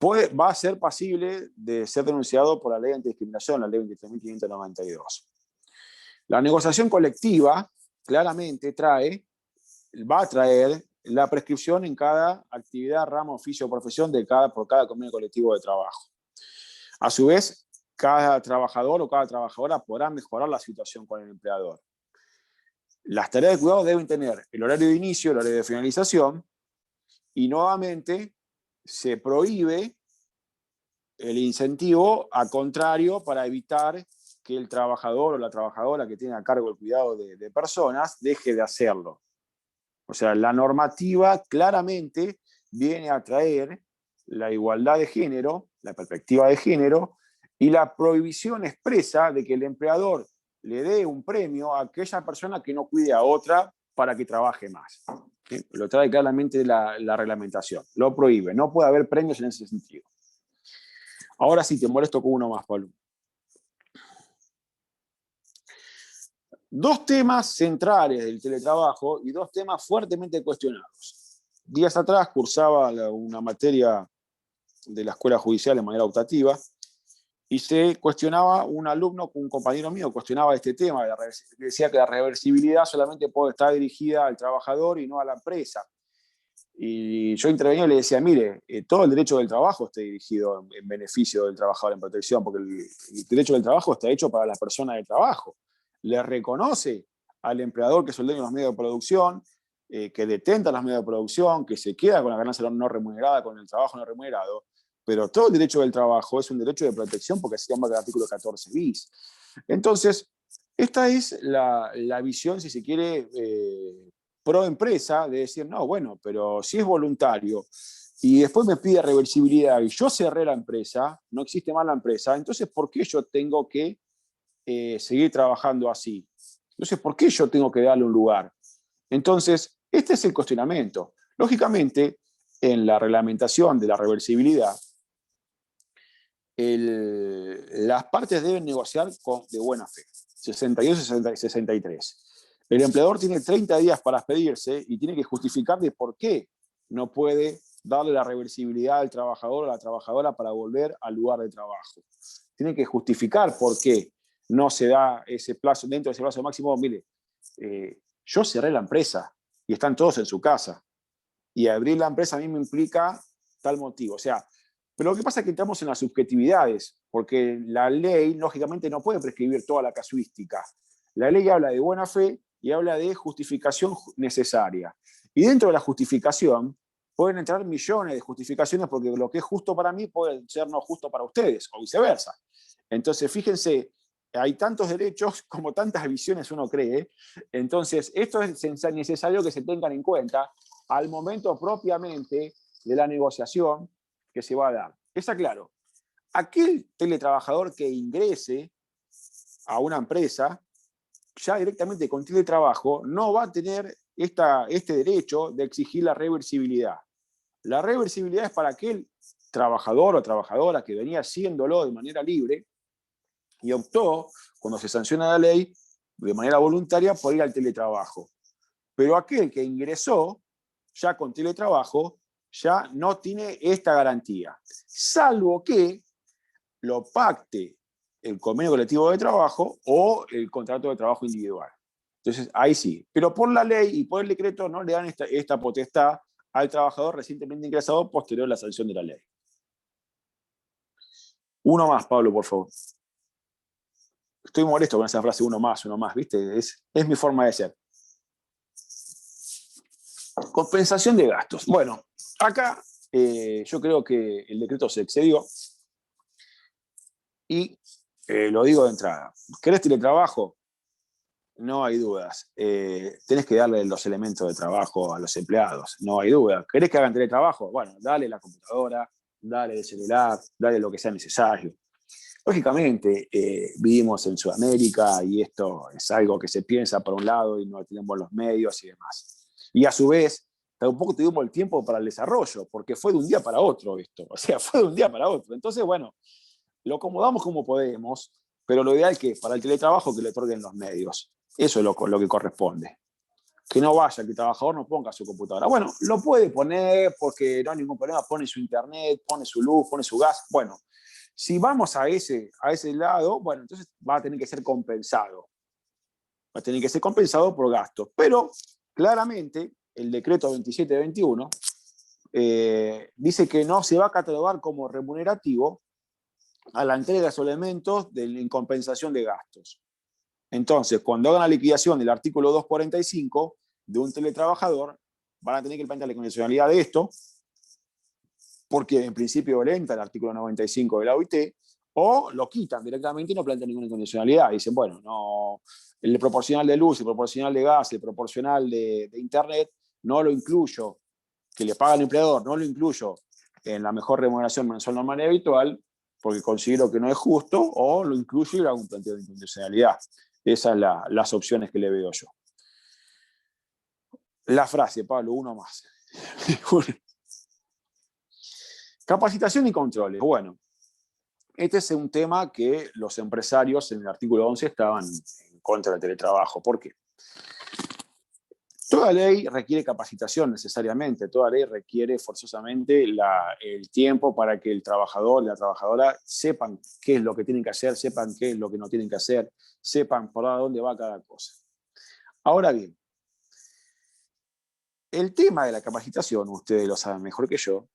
va a ser pasible de ser denunciado por la ley antidiscriminación, la ley 23.592. La negociación colectiva claramente va a traer la prescripción en cada actividad, ramo, oficio o profesión por cada convenio colectivo de trabajo. A su vez, cada trabajador o cada trabajadora podrá mejorar la situación con el empleador. Las tareas de cuidado deben tener el horario de inicio, el horario de finalización, y nuevamente se prohíbe el incentivo a contrario para evitar que el trabajador o la trabajadora que tiene a cargo el cuidado de personas deje de hacerlo. O sea, la normativa claramente viene a traer la igualdad de género, la perspectiva de género, y la prohibición expresa de que el empleador le dé un premio a aquella persona que no cuide a otra para que trabaje más. ¿Sí? Lo trae claramente la reglamentación. Lo prohíbe. No puede haber premios en ese sentido. Ahora sí, te molesto con uno más, Pablo. Dos temas centrales del teletrabajo y dos temas fuertemente cuestionados. Días atrás cursaba una materia de la escuela judicial de manera optativa y se cuestionaba un alumno, un compañero mío, cuestionaba este tema, decía que la reversibilidad solamente puede estar dirigida al trabajador y no a la empresa. Y yo intervenía y le decía, mire, todo el derecho del trabajo está dirigido en beneficio del trabajador en protección, porque el derecho del trabajo está hecho para las personas del trabajo. Le reconoce al empleador que es el dueño de los medios de producción, que detenta los medios de producción, que se queda con la ganancia no remunerada, con el trabajo no remunerado, pero todo el derecho del trabajo es un derecho de protección porque se llama el artículo 14 bis. Entonces, esta es la visión, si se quiere, pro empresa, de decir, no, bueno, pero si es voluntario y después me pide reversibilidad y yo cerré la empresa, no existe más la empresa, entonces, ¿por qué yo tengo que seguir trabajando así? Entonces, ¿por qué yo tengo que darle un lugar? Entonces, este es el cuestionamiento. Lógicamente, en la reglamentación de la reversibilidad, las partes deben negociar de buena fe. 62 y 63. El empleador tiene 30 días para expedirse y tiene que justificar de por qué no puede darle la reversibilidad al trabajador o a la trabajadora para volver al lugar de trabajo. Tiene que justificar por qué no se da ese plazo, dentro de ese plazo máximo. Mire, yo cerré la empresa y están todos en su casa. Y abrir la empresa a mí me implica tal motivo. O sea, pero lo que pasa es que entramos en las subjetividades, porque la ley, lógicamente, no puede prescribir toda la casuística. La ley habla de buena fe y habla de justificación necesaria. Y dentro de la justificación pueden entrar millones de justificaciones, porque lo que es justo para mí puede ser no justo para ustedes, o viceversa. Entonces, fíjense, hay tantos derechos como tantas visiones uno cree. Entonces, esto es necesario que se tengan en cuenta al momento propiamente de la negociación que se va a dar. Está claro, aquel teletrabajador que ingrese a una empresa, ya directamente con teletrabajo, no va a tener este derecho de exigir la reversibilidad. La reversibilidad es para aquel trabajador o trabajadora que venía haciéndolo de manera libre y optó, cuando se sanciona la ley, de manera voluntaria por ir al teletrabajo. Pero aquel que ingresó ya con teletrabajo ya no tiene esta garantía, salvo que lo pacte el convenio colectivo de trabajo o el contrato de trabajo individual. Entonces, ahí sí. Pero por la ley y por el decreto no le dan esta potestad al trabajador recientemente ingresado posterior a la sanción de la ley. Uno más, Pablo, por favor. Estoy molesto con esa frase, uno más, ¿viste? Es mi forma de ser. Compensación de gastos. Bueno, acá yo creo que el decreto se excedió. Y lo digo de entrada. ¿Querés teletrabajo? No hay dudas. Tenés que darle los elementos de trabajo a los empleados, no hay duda. ¿Querés que hagan teletrabajo? Bueno, dale la computadora, dale el celular, dale lo que sea necesario. Lógicamente, vivimos en Sudamérica y esto es algo que se piensa por un lado y no tenemos los medios y demás. Y a su vez, tampoco tuvimos el tiempo para el desarrollo, porque fue de un día para otro esto. O sea, fue de un día para otro. Entonces, bueno, lo acomodamos como podemos, pero lo ideal es que para el teletrabajo que le otorguen los medios. Eso es lo que corresponde. Que no vaya, que el trabajador no ponga su computadora. Bueno, lo puede poner porque no hay ningún problema, pone su internet, pone su luz, pone su gas. Bueno, si vamos a ese lado, bueno, entonces va a tener que ser compensado. Va a tener que ser compensado por gastos. Pero claramente el decreto 2721 dice que no se va a catalogar como remunerativo a la entrega de esos elementos en compensación de gastos. Entonces, cuando hagan la liquidación del artículo 245 de un teletrabajador, van a tener que plantear la condicionalidad de esto, porque en principio violenta el artículo 95 de la OIT, o lo quitan directamente y no plantean ninguna condicionalidad. Dicen, bueno, no, el proporcional de luz, el proporcional de gas, el proporcional de internet, no lo incluyo, que le paga al empleador, no lo incluyo en la mejor remuneración mensual normal y habitual, porque considero que no es justo, o lo incluyo y le hago un planteo de incondicionalidad. Esas son las opciones que le veo yo. La frase, Pablo, uno más. Capacitación y controles. Bueno, este es un tema que los empresarios en el artículo 11 estaban en contra del teletrabajo. ¿Por qué? Toda ley requiere capacitación necesariamente, toda ley requiere forzosamente el tiempo para que el trabajador y la trabajadora sepan qué es lo que tienen que hacer, sepan qué es lo que no tienen que hacer, sepan por dónde va cada cosa. Ahora bien, el tema de la capacitación, ustedes lo saben mejor que yo,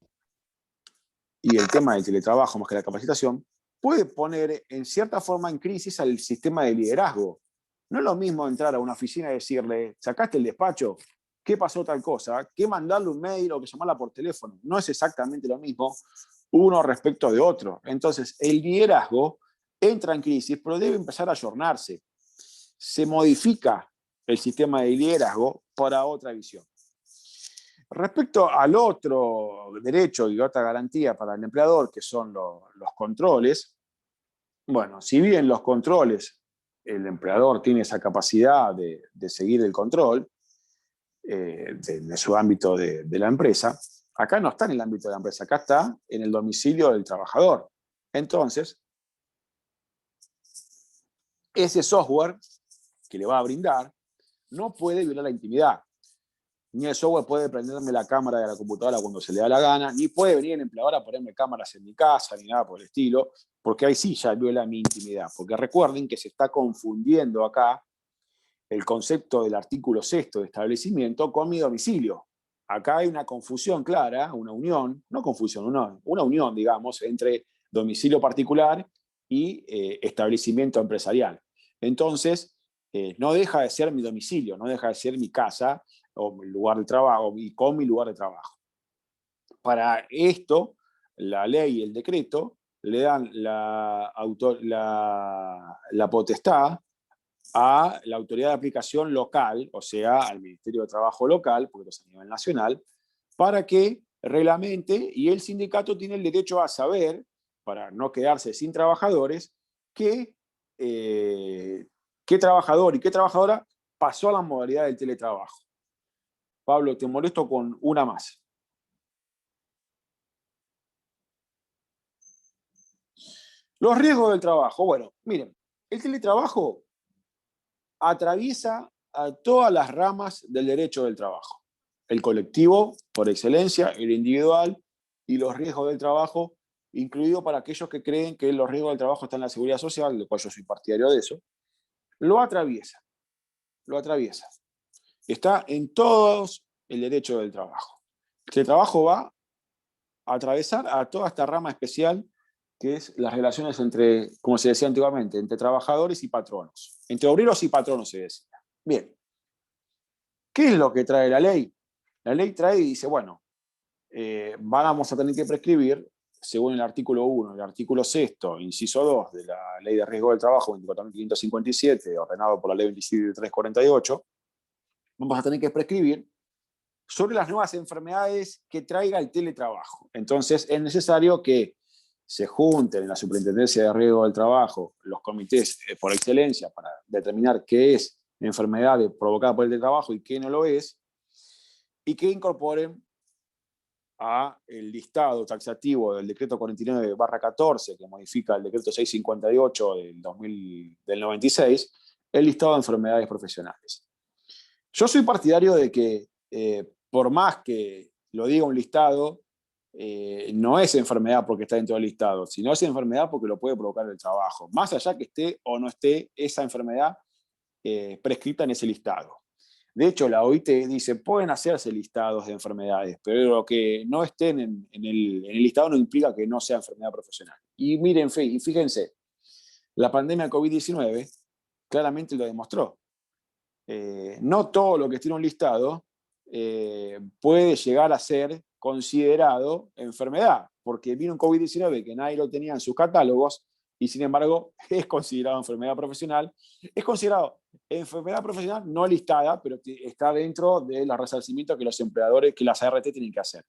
y el tema del teletrabajo más que la capacitación, puede poner en cierta forma en crisis al sistema de liderazgo. No es lo mismo entrar a una oficina y decirle, ¿sacaste el despacho? ¿Qué pasó tal cosa? ¿Qué mandarle un mail o que llamarla por teléfono? No es exactamente lo mismo uno respecto de otro. Entonces, el liderazgo entra en crisis, pero debe empezar a ayornarse. Se modifica el sistema de liderazgo para otra visión. Respecto al otro derecho y otra garantía para el empleador, que son los controles, bueno, si bien los controles, el empleador tiene esa capacidad de seguir el control de su ámbito de la empresa, acá no está en el ámbito de la empresa, acá está en el domicilio del trabajador. Entonces, ese software que le va a brindar no puede violar la intimidad. Ni el software puede prenderme la cámara de la computadora cuando se le da la gana, ni puede venir el empleador a ponerme cámaras en mi casa, ni nada por el estilo, porque ahí sí ya viola mi intimidad. Porque recuerden que se está confundiendo acá el concepto del artículo 6 de establecimiento con mi domicilio. Acá hay una confusión clara, una unión, no confusión, una unión, digamos, entre domicilio particular y establecimiento empresarial. Entonces, no deja de ser mi domicilio, no deja de ser mi casa, o mi lugar de trabajo, y con mi lugar de trabajo. Para esto, la ley y el decreto le dan la potestad a la autoridad de aplicación local, o sea, al Ministerio de Trabajo local, porque es a nivel nacional, para que reglamente, y el sindicato tiene el derecho a saber, para no quedarse sin trabajadores, qué trabajador y qué trabajadora pasó a la modalidad del teletrabajo. Pablo, te molesto con una más. Los riesgos del trabajo. Bueno, miren, el teletrabajo atraviesa a todas las ramas del derecho del trabajo. El colectivo, por excelencia, el individual y los riesgos del trabajo, incluido para aquellos que creen que los riesgos del trabajo están en la seguridad social, de cual yo soy partidario de eso, lo atraviesa. Lo atraviesa. Está en todos el derecho del trabajo. El trabajo va a atravesar a toda esta rama especial que es las relaciones entre, como se decía antiguamente, entre trabajadores y patronos. Entre obreros y patronos se decía. Bien. ¿Qué es lo que trae la ley? La ley trae y dice, bueno, vamos a tener que prescribir según el artículo 1 y el artículo 6, inciso 2 de la Ley de Riesgo del Trabajo 24.557, ordenado por la Ley 27.348, vamos a tener que prescribir sobre las nuevas enfermedades que traiga el teletrabajo. Entonces, es necesario que se junten en la Superintendencia de Riesgo del Trabajo los comités por excelencia para determinar qué es enfermedad provocada por el teletrabajo y qué no lo es, y que incorporen a el listado taxativo del decreto 49/14, que modifica el decreto 658 del 96, el listado de enfermedades profesionales. Yo soy partidario de que, por más que lo diga un listado, no es enfermedad porque está dentro del listado, sino es enfermedad porque lo puede provocar el trabajo, más allá que esté o no esté esa enfermedad prescrita en ese listado. De hecho, la OIT dice, pueden hacerse listados de enfermedades, pero lo que no estén en el listado no implica que no sea enfermedad profesional. Y miren, y fíjense, la pandemia COVID-19 claramente lo demostró. No todo lo que esté en un listado puede llegar a ser considerado enfermedad, porque vino un COVID-19 que nadie lo tenía en sus catálogos y sin embargo es considerado enfermedad profesional. Es considerado enfermedad profesional no listada, pero está dentro de los resarcimientos que los empleadores, que las ART tienen que hacer.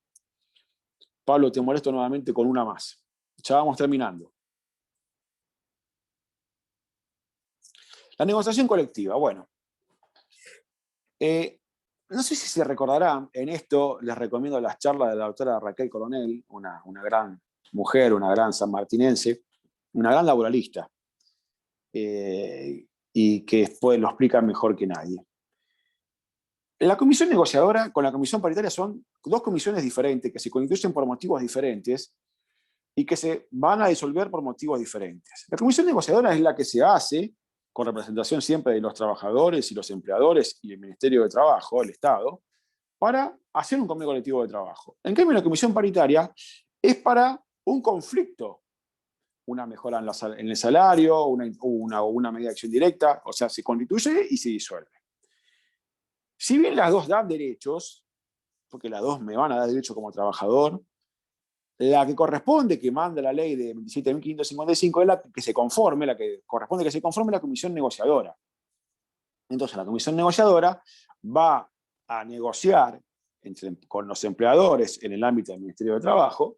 Pablo, te molesto nuevamente con una más. Ya vamos terminando. La negociación colectiva. Bueno, no sé si se recordarán, en esto les recomiendo las charlas de la doctora Raquel Coronel, una gran mujer, una gran sanmartinense, una gran laboralista, y que después lo explica mejor que nadie. La comisión negociadora con la comisión paritaria son dos comisiones diferentes que se constituyen por motivos diferentes y que se van a disolver por motivos diferentes. La comisión negociadora es la que se hace con representación siempre de los trabajadores y los empleadores y el Ministerio de Trabajo, el Estado, para hacer un convenio colectivo de trabajo. En cambio, la comisión paritaria es para un conflicto, una mejora en el salario, una medida de acción directa, o sea, se constituye y se disuelve. Si bien las dos dan derechos, porque las dos me van a dar derecho como trabajador, la que corresponde, que manda la ley de 27.555, es la que se conforme, la que corresponde que se conforme la comisión negociadora. Entonces la comisión negociadora va a negociar con los empleadores en el ámbito del Ministerio de Trabajo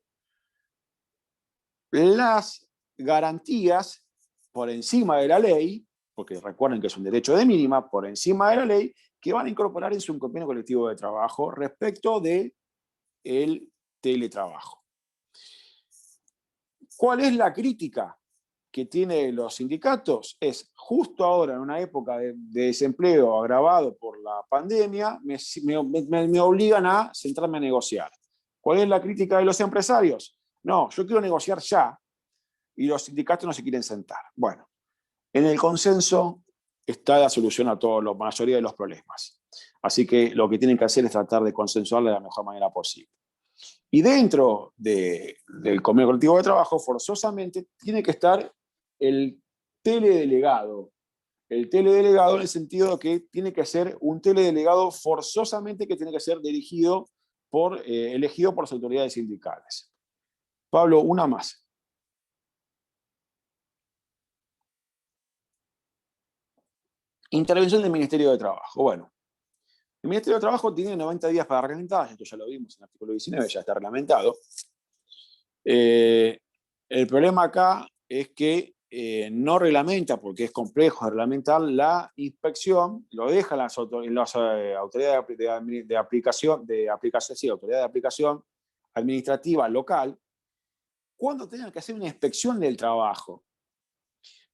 las garantías por encima de la ley, porque recuerden que es un derecho de mínima, por encima de la ley, que van a incorporar en su convenio colectivo de trabajo respecto del teletrabajo. ¿Cuál es la crítica que tienen los sindicatos? Es justo ahora, en una época de desempleo agravado por la pandemia, me obligan a centrarme a negociar. ¿Cuál es la crítica de los empresarios? No, yo quiero negociar ya y los sindicatos no se quieren sentar. Bueno, en el consenso está la solución a la mayoría de los problemas. Así que lo que tienen que hacer es tratar de consensuar de la mejor manera posible. Y dentro del convenio colectivo de trabajo, forzosamente, tiene que estar el teledelegado. El teledelegado en el sentido de que tiene que ser un teledelegado forzosamente que tiene que ser elegido por las autoridades sindicales. Pablo, una más. Intervención del Ministerio de Trabajo. Bueno, el Ministerio de Trabajo tiene 90 días para reglamentar, esto ya lo vimos en el artículo 19, ya está reglamentado. El problema acá es que no reglamenta, porque es complejo de reglamentar, la inspección, lo deja en las autoridades de aplicación, autoridad de aplicación administrativa local, cuando tengan que hacer una inspección del trabajo.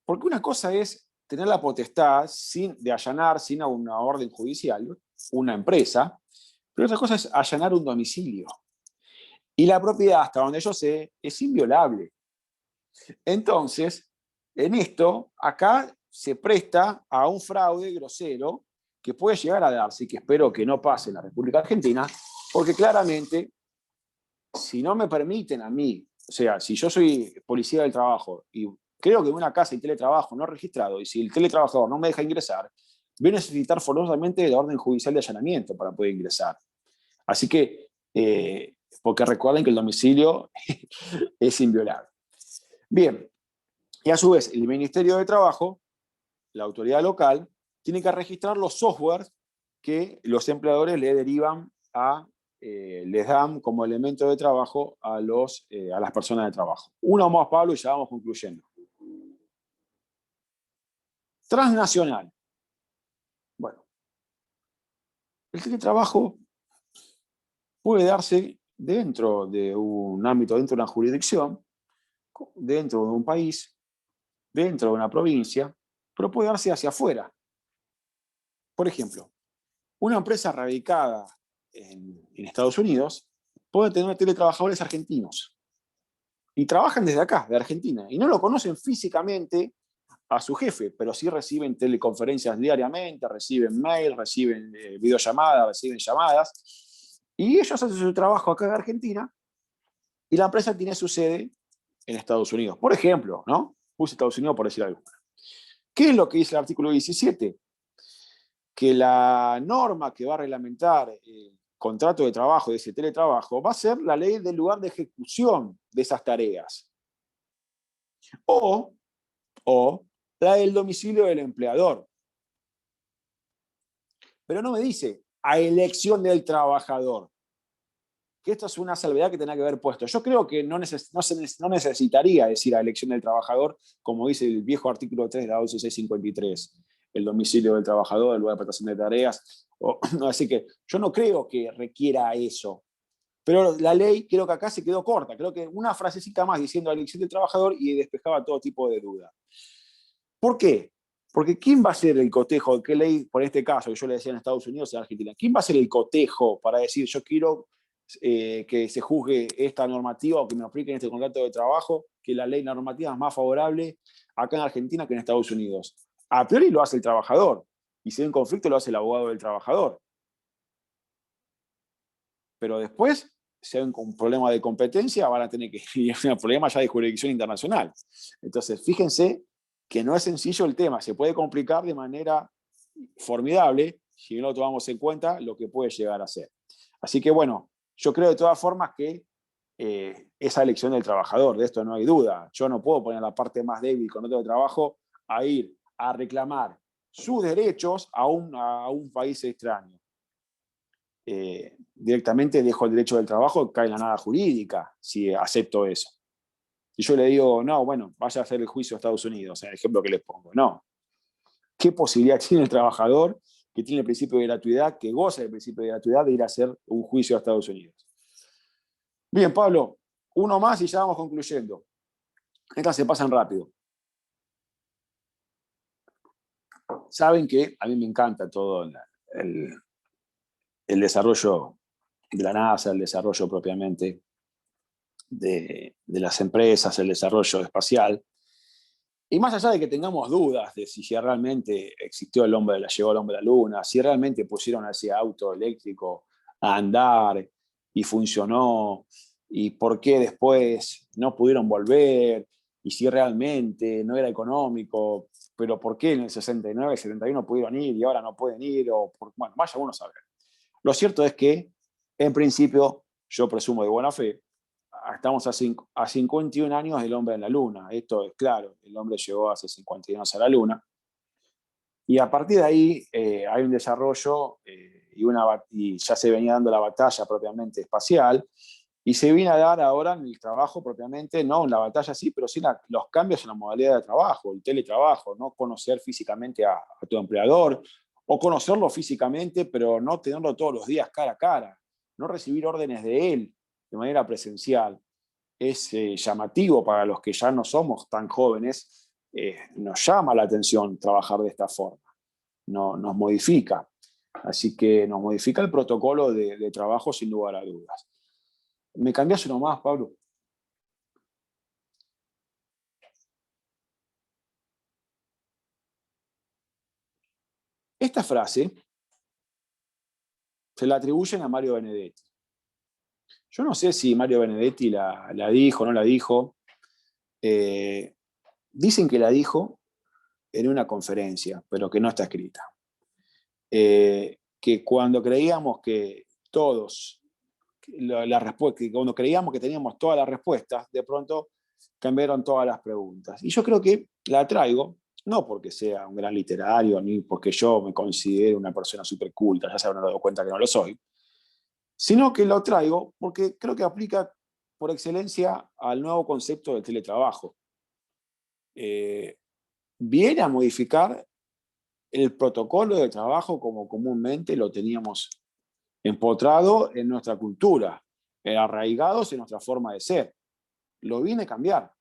Porque una cosa es tener la potestad de allanar sin una orden judicial una empresa, pero otra cosa es allanar un domicilio. Y la propiedad, hasta donde yo sé, es inviolable. Entonces, en esto, acá se presta a un fraude grosero que puede llegar a darse y que espero que no pase en la República Argentina, porque claramente, si no me permiten a mí, o sea, si yo soy policía del trabajo y creo que en una casa hay teletrabajo no registrado, y si el teletrabajador no me deja ingresar, voy a necesitar forzosamente la orden judicial de allanamiento para poder ingresar. Así que, porque recuerden que el domicilio es inviolable. Bien, y a su vez el Ministerio de Trabajo, la autoridad local, tiene que registrar los softwares que los empleadores le derivan les dan como elemento de trabajo a las personas de trabajo. Uno más, Pablo, y ya vamos concluyendo. Transnacional. Bueno, el teletrabajo puede darse dentro de un ámbito, dentro de una jurisdicción, dentro de un país, dentro de una provincia, pero puede darse hacia afuera. Por ejemplo, una empresa radicada en Estados Unidos puede tener teletrabajadores argentinos y trabajan desde acá, de Argentina, y no lo conocen físicamente a su jefe, pero sí reciben teleconferencias diariamente, reciben mail, reciben videollamadas, reciben llamadas, y ellos hacen su trabajo acá en Argentina y la empresa tiene su sede en Estados Unidos. Por ejemplo, ¿no? Puse Estados Unidos por decir algo. ¿Qué es lo que dice el artículo 17? Que la norma que va a reglamentar el contrato de trabajo de ese teletrabajo va a ser la ley del lugar de ejecución de esas tareas. O la del domicilio del empleador. Pero no me dice a elección del trabajador. Que esto es una salvedad que tendrá que haber puesto. Yo creo que no necesitaría decir a elección del trabajador, como dice el viejo artículo 3 de la 11653, el domicilio del trabajador, el lugar de prestación de tareas. Así que yo no creo que requiera eso. Pero la ley creo que acá se quedó corta. Creo que una frasecita más diciendo a elección del trabajador y despejaba todo tipo de duda. ¿Por qué? Porque ¿quién va a ser el cotejo? ¿Qué ley, por este caso, que yo le decía en Estados Unidos y en Argentina? ¿Quién va a ser el cotejo para decir yo quiero que se juzgue esta normativa o que me apliquen este contrato de trabajo, que la ley normativa es más favorable acá en Argentina que en Estados Unidos? A priori lo hace el trabajador, y si hay un conflicto lo hace el abogado del trabajador. Pero después, si hay un problema de competencia, van a tener que ir a un problema ya de jurisdicción internacional. Entonces, fíjense que no es sencillo el tema, se puede complicar de manera formidable si no lo tomamos en cuenta lo que puede llegar a ser. Así que bueno, yo creo de todas formas que esa elección del trabajador, de esto no hay duda. Yo no puedo poner la parte más débil con otro trabajo a ir a reclamar sus derechos a un país extraño. Directamente dejo el derecho del trabajo, cae en la nada jurídica si acepto eso. Y yo le digo, no, bueno, vaya a hacer el juicio a Estados Unidos, el ejemplo que les pongo. No. ¿Qué posibilidad tiene el trabajador que tiene el principio de gratuidad, que goza del principio de gratuidad de ir a hacer un juicio a Estados Unidos? Bien, Pablo, uno más y ya vamos concluyendo. Estas se pasan rápido. Saben que a mí me encanta todo el desarrollo de la NASA, el desarrollo propiamente de las empresas, el desarrollo espacial. Y más allá de que tengamos dudas de si realmente existió llegó el hombre a la Luna, si realmente pusieron ese auto eléctrico a andar y funcionó, y por qué después no pudieron volver, y si realmente no era económico, pero por qué en el 69, 71 pudieron ir y ahora no pueden ir, bueno, vaya uno a saber. Lo cierto es que, en principio, yo presumo de buena fe, estamos a 51 años del hombre en la Luna. Esto es claro, el hombre llegó hace 51 años a la Luna. Y a partir de ahí hay un desarrollo y ya se venía dando la batalla propiamente espacial, y se viene a dar ahora en el trabajo propiamente, no en la batalla sí, pero sí los cambios en la modalidad de trabajo, el teletrabajo, no conocer físicamente a tu empleador, o conocerlo físicamente, pero no tenerlo todos los días cara a cara, no recibir órdenes de él de manera presencial. Es llamativo para los que ya no somos tan jóvenes, nos llama la atención trabajar de esta forma, nos modifica. Así que nos modifica el protocolo de trabajo sin lugar a dudas. ¿Me cambias uno más, Pablo? Esta frase se la atribuyen a Mario Benedetti. Yo no sé si Mario Benedetti la dijo o no la dijo. Dicen que la dijo en una conferencia, pero que no está escrita. Que cuando creíamos que todos que cuando creíamos que teníamos todas las respuestas, de pronto cambiaron todas las preguntas. Y yo creo que la traigo, no porque sea un gran literario, ni porque yo me considere una persona súper culta, ya se habrán dado cuenta que no lo soy, sino que lo traigo porque creo que aplica por excelencia al nuevo concepto del teletrabajo. Viene a modificar el protocolo de trabajo como comúnmente lo teníamos empotrado en nuestra cultura, arraigados en nuestra forma de ser. Lo viene a cambiar.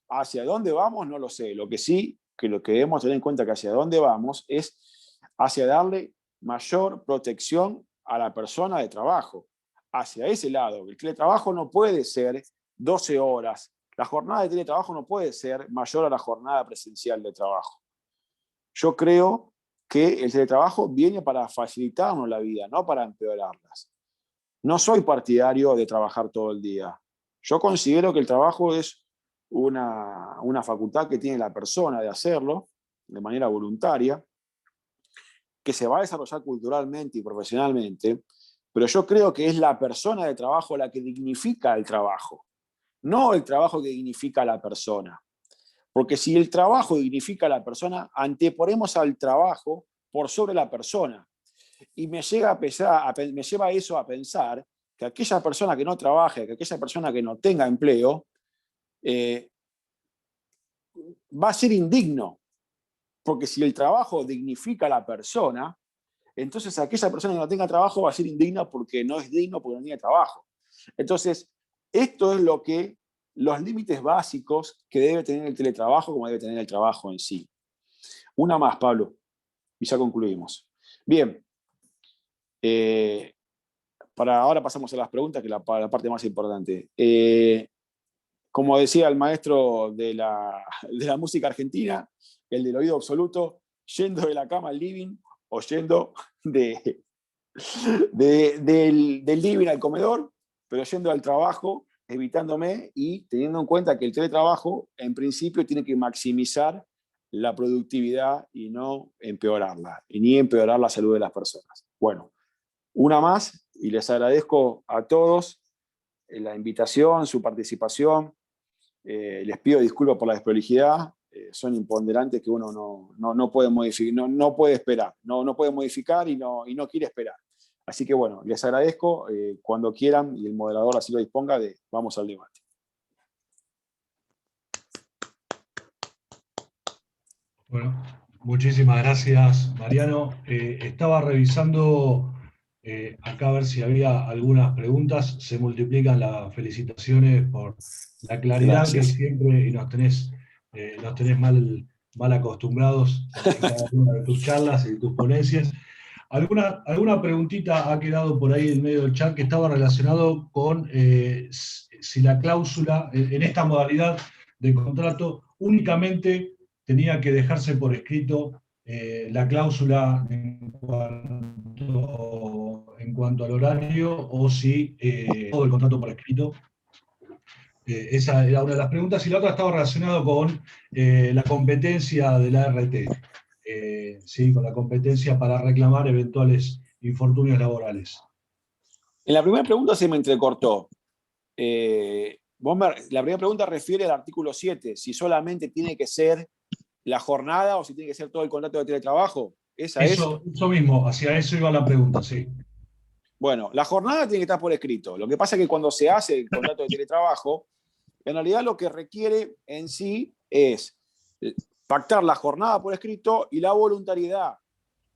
¿Hacia dónde vamos? No lo sé. Lo que sí, que lo que debemos tener en cuenta que hacia dónde vamos es hacia darle mayor protección a la persona de trabajo. Hacia ese lado. El teletrabajo no puede ser 12 horas. La jornada de teletrabajo no puede ser mayor a la jornada presencial de trabajo. Yo creo que el teletrabajo viene para facilitarnos la vida, no para empeorarlas. No soy partidario de trabajar todo el día. Yo considero que el trabajo es una facultad que tiene la persona de hacerlo de manera voluntaria, que se va a desarrollar culturalmente y profesionalmente, pero yo creo que es la persona de trabajo la que dignifica el trabajo, no el trabajo que dignifica a la persona. Porque si el trabajo dignifica a la persona, anteponemos al trabajo por sobre la persona. Y me lleva eso a pensar que aquella persona que no trabaje, que aquella persona que no tenga empleo, va a ser indigno. Porque si el trabajo dignifica a la persona, entonces aquella persona que no tenga trabajo va a ser indigna porque no es digno, porque no tiene trabajo. Entonces, esto es lo que los límites básicos que debe tener el teletrabajo, como debe tener el trabajo en sí. Una más, Pablo, y ya concluimos. Bien, ahora pasamos a las preguntas, que es la parte más importante. Como decía el maestro de la música argentina, el del oído absoluto, yendo de la cama al living o yendo del living al comedor, pero yendo al trabajo, evitándome y teniendo en cuenta que el teletrabajo en principio tiene que maximizar la productividad y no empeorarla, y ni empeorar la salud de las personas. Bueno, una más, y les agradezco a todos la invitación, su participación. Les pido disculpas por la desprolijidad, son imponderantes que uno no puede modificar, no puede esperar, no puede modificar y no quiere esperar. Así que bueno, les agradezco, cuando quieran y el moderador así lo disponga, vamos al debate. Bueno, muchísimas gracias, Mariano. Estaba revisando acá a ver si había algunas preguntas. Se multiplican las felicitaciones por la claridad. Gracias. Que siempre, y nos tenés mal acostumbrados en cada una de tus charlas y tus ponencias. ¿Alguna preguntita ha quedado por ahí en medio del chat que estaba relacionado con si la cláusula en esta modalidad de contrato únicamente tenía que dejarse por escrito la cláusula en cuanto al horario o si todo el contrato por escrito? Esa era una de las preguntas. Y la otra estaba relacionada con la competencia de la ART. Sí, con la competencia para reclamar eventuales infortunios laborales. En la primera pregunta se me entrecortó. La primera pregunta refiere al artículo 7, si solamente tiene que ser la jornada o si tiene que ser todo el contrato de teletrabajo. Eso mismo, hacia eso iba la pregunta, sí. Bueno, la jornada tiene que estar por escrito. Lo que pasa es que cuando se hace el contrato de teletrabajo, en realidad lo que requiere en sí es pactar la jornada por escrito y la voluntariedad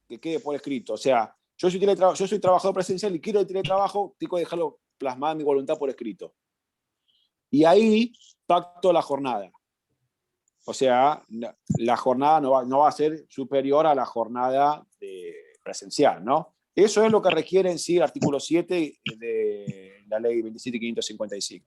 que quede por escrito. O sea, yo soy trabajador presencial y quiero el teletrabajo, tengo que dejarlo plasmada mi voluntad por escrito. Y ahí pacto la jornada. O sea, la jornada no va a ser superior a la jornada presencial, ¿no? Eso es lo que requiere en sí el artículo 7 de la ley 27.555.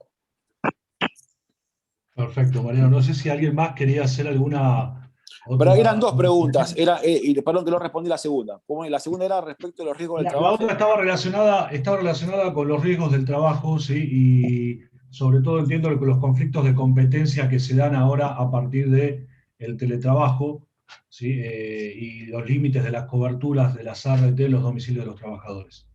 Perfecto, Mariano. No sé si alguien más quería hacer alguna otra. Pero eran dos preguntas. Y perdón que no respondí la segunda. La segunda era respecto a los riesgos del trabajo. La otra estaba relacionada con los riesgos del trabajo, sí, y sobre todo entiendo que los conflictos de competencia que se dan ahora a partir del teletrabajo, ¿sí? Y los límites de las coberturas de las ART en los domicilios de los trabajadores.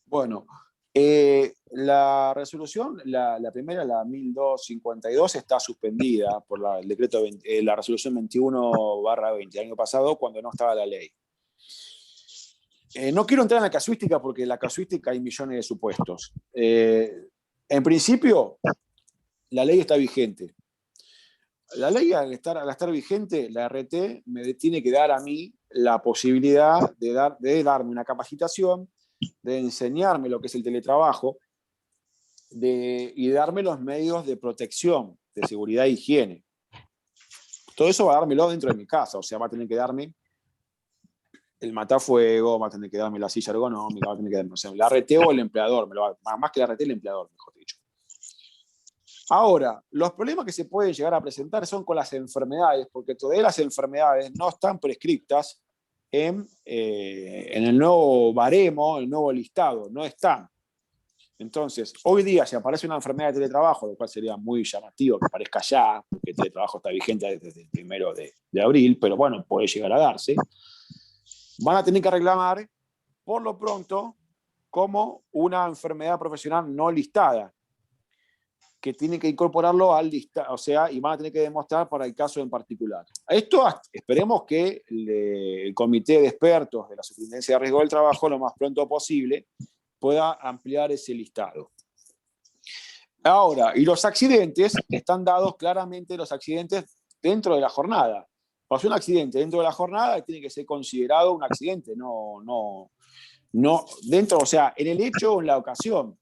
Bueno, La resolución, la primera, la 1252, está suspendida por el decreto la resolución 21/20 del año pasado, cuando no estaba la ley. No quiero entrar en la casuística, porque en la casuística hay millones de supuestos. En principio, la ley está vigente. La ley, al estar vigente, la RT me tiene que dar a mí la posibilidad de darme una capacitación, de enseñarme lo que es el teletrabajo, y darme los medios de protección, de seguridad e higiene. Todo eso va a dármelo dentro de mi casa, o sea, va a tener que darme el matafuego, va a tener que darme la silla ergonómica, va a tener que darme, o sea, la RT o el empleador, más que la RT, el empleador, mejor dicho. Ahora, los problemas que se pueden llegar a presentar son con las enfermedades, porque todavía las enfermedades no están prescriptas en el nuevo baremo, el nuevo listado, no están. Entonces, hoy día, si aparece una enfermedad de teletrabajo, lo cual sería muy llamativo que aparezca ya, porque el teletrabajo está vigente desde el 1 de abril, pero bueno, puede llegar a darse, van a tener que reclamar, por lo pronto, como una enfermedad profesional no listada, que tienen que incorporarlo al listado, o sea, y van a tener que demostrar para el caso en particular. Esto esperemos que el comité de expertos de la Superintendencia de Riesgo del Trabajo, lo más pronto posible, pueda ampliar ese listado. Ahora, y los accidentes, están dados claramente los accidentes dentro de la jornada. Pasó un accidente dentro de la jornada y tiene que ser considerado un accidente, no dentro, o sea, en el hecho o en la ocasión.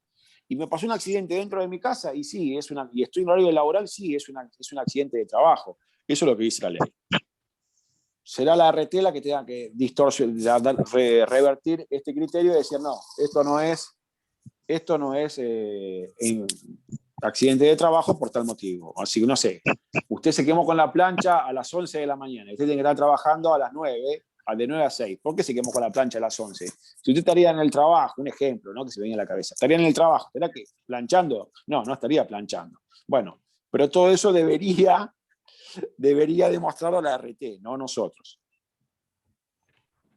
Y me pasó un accidente dentro de mi casa, y sí, y estoy en horario laboral, sí, es un accidente de trabajo. Eso es lo que dice la ley. Será la RT la que tenga que revertir este criterio y decir, no, esto no es accidente de trabajo por tal motivo. Así que no sé, usted se quemó con la plancha a las 11 de la mañana, y usted tiene que estar trabajando a las 9, de 9 a 6. ¿Por qué se quemó con la plancha a las 11? Si usted estaría en el trabajo, un ejemplo, ¿no?, que se me venía a la cabeza, estaría en el trabajo, ¿será que planchando? No estaría planchando. Bueno, pero todo eso debería demostrarlo la RT, no nosotros.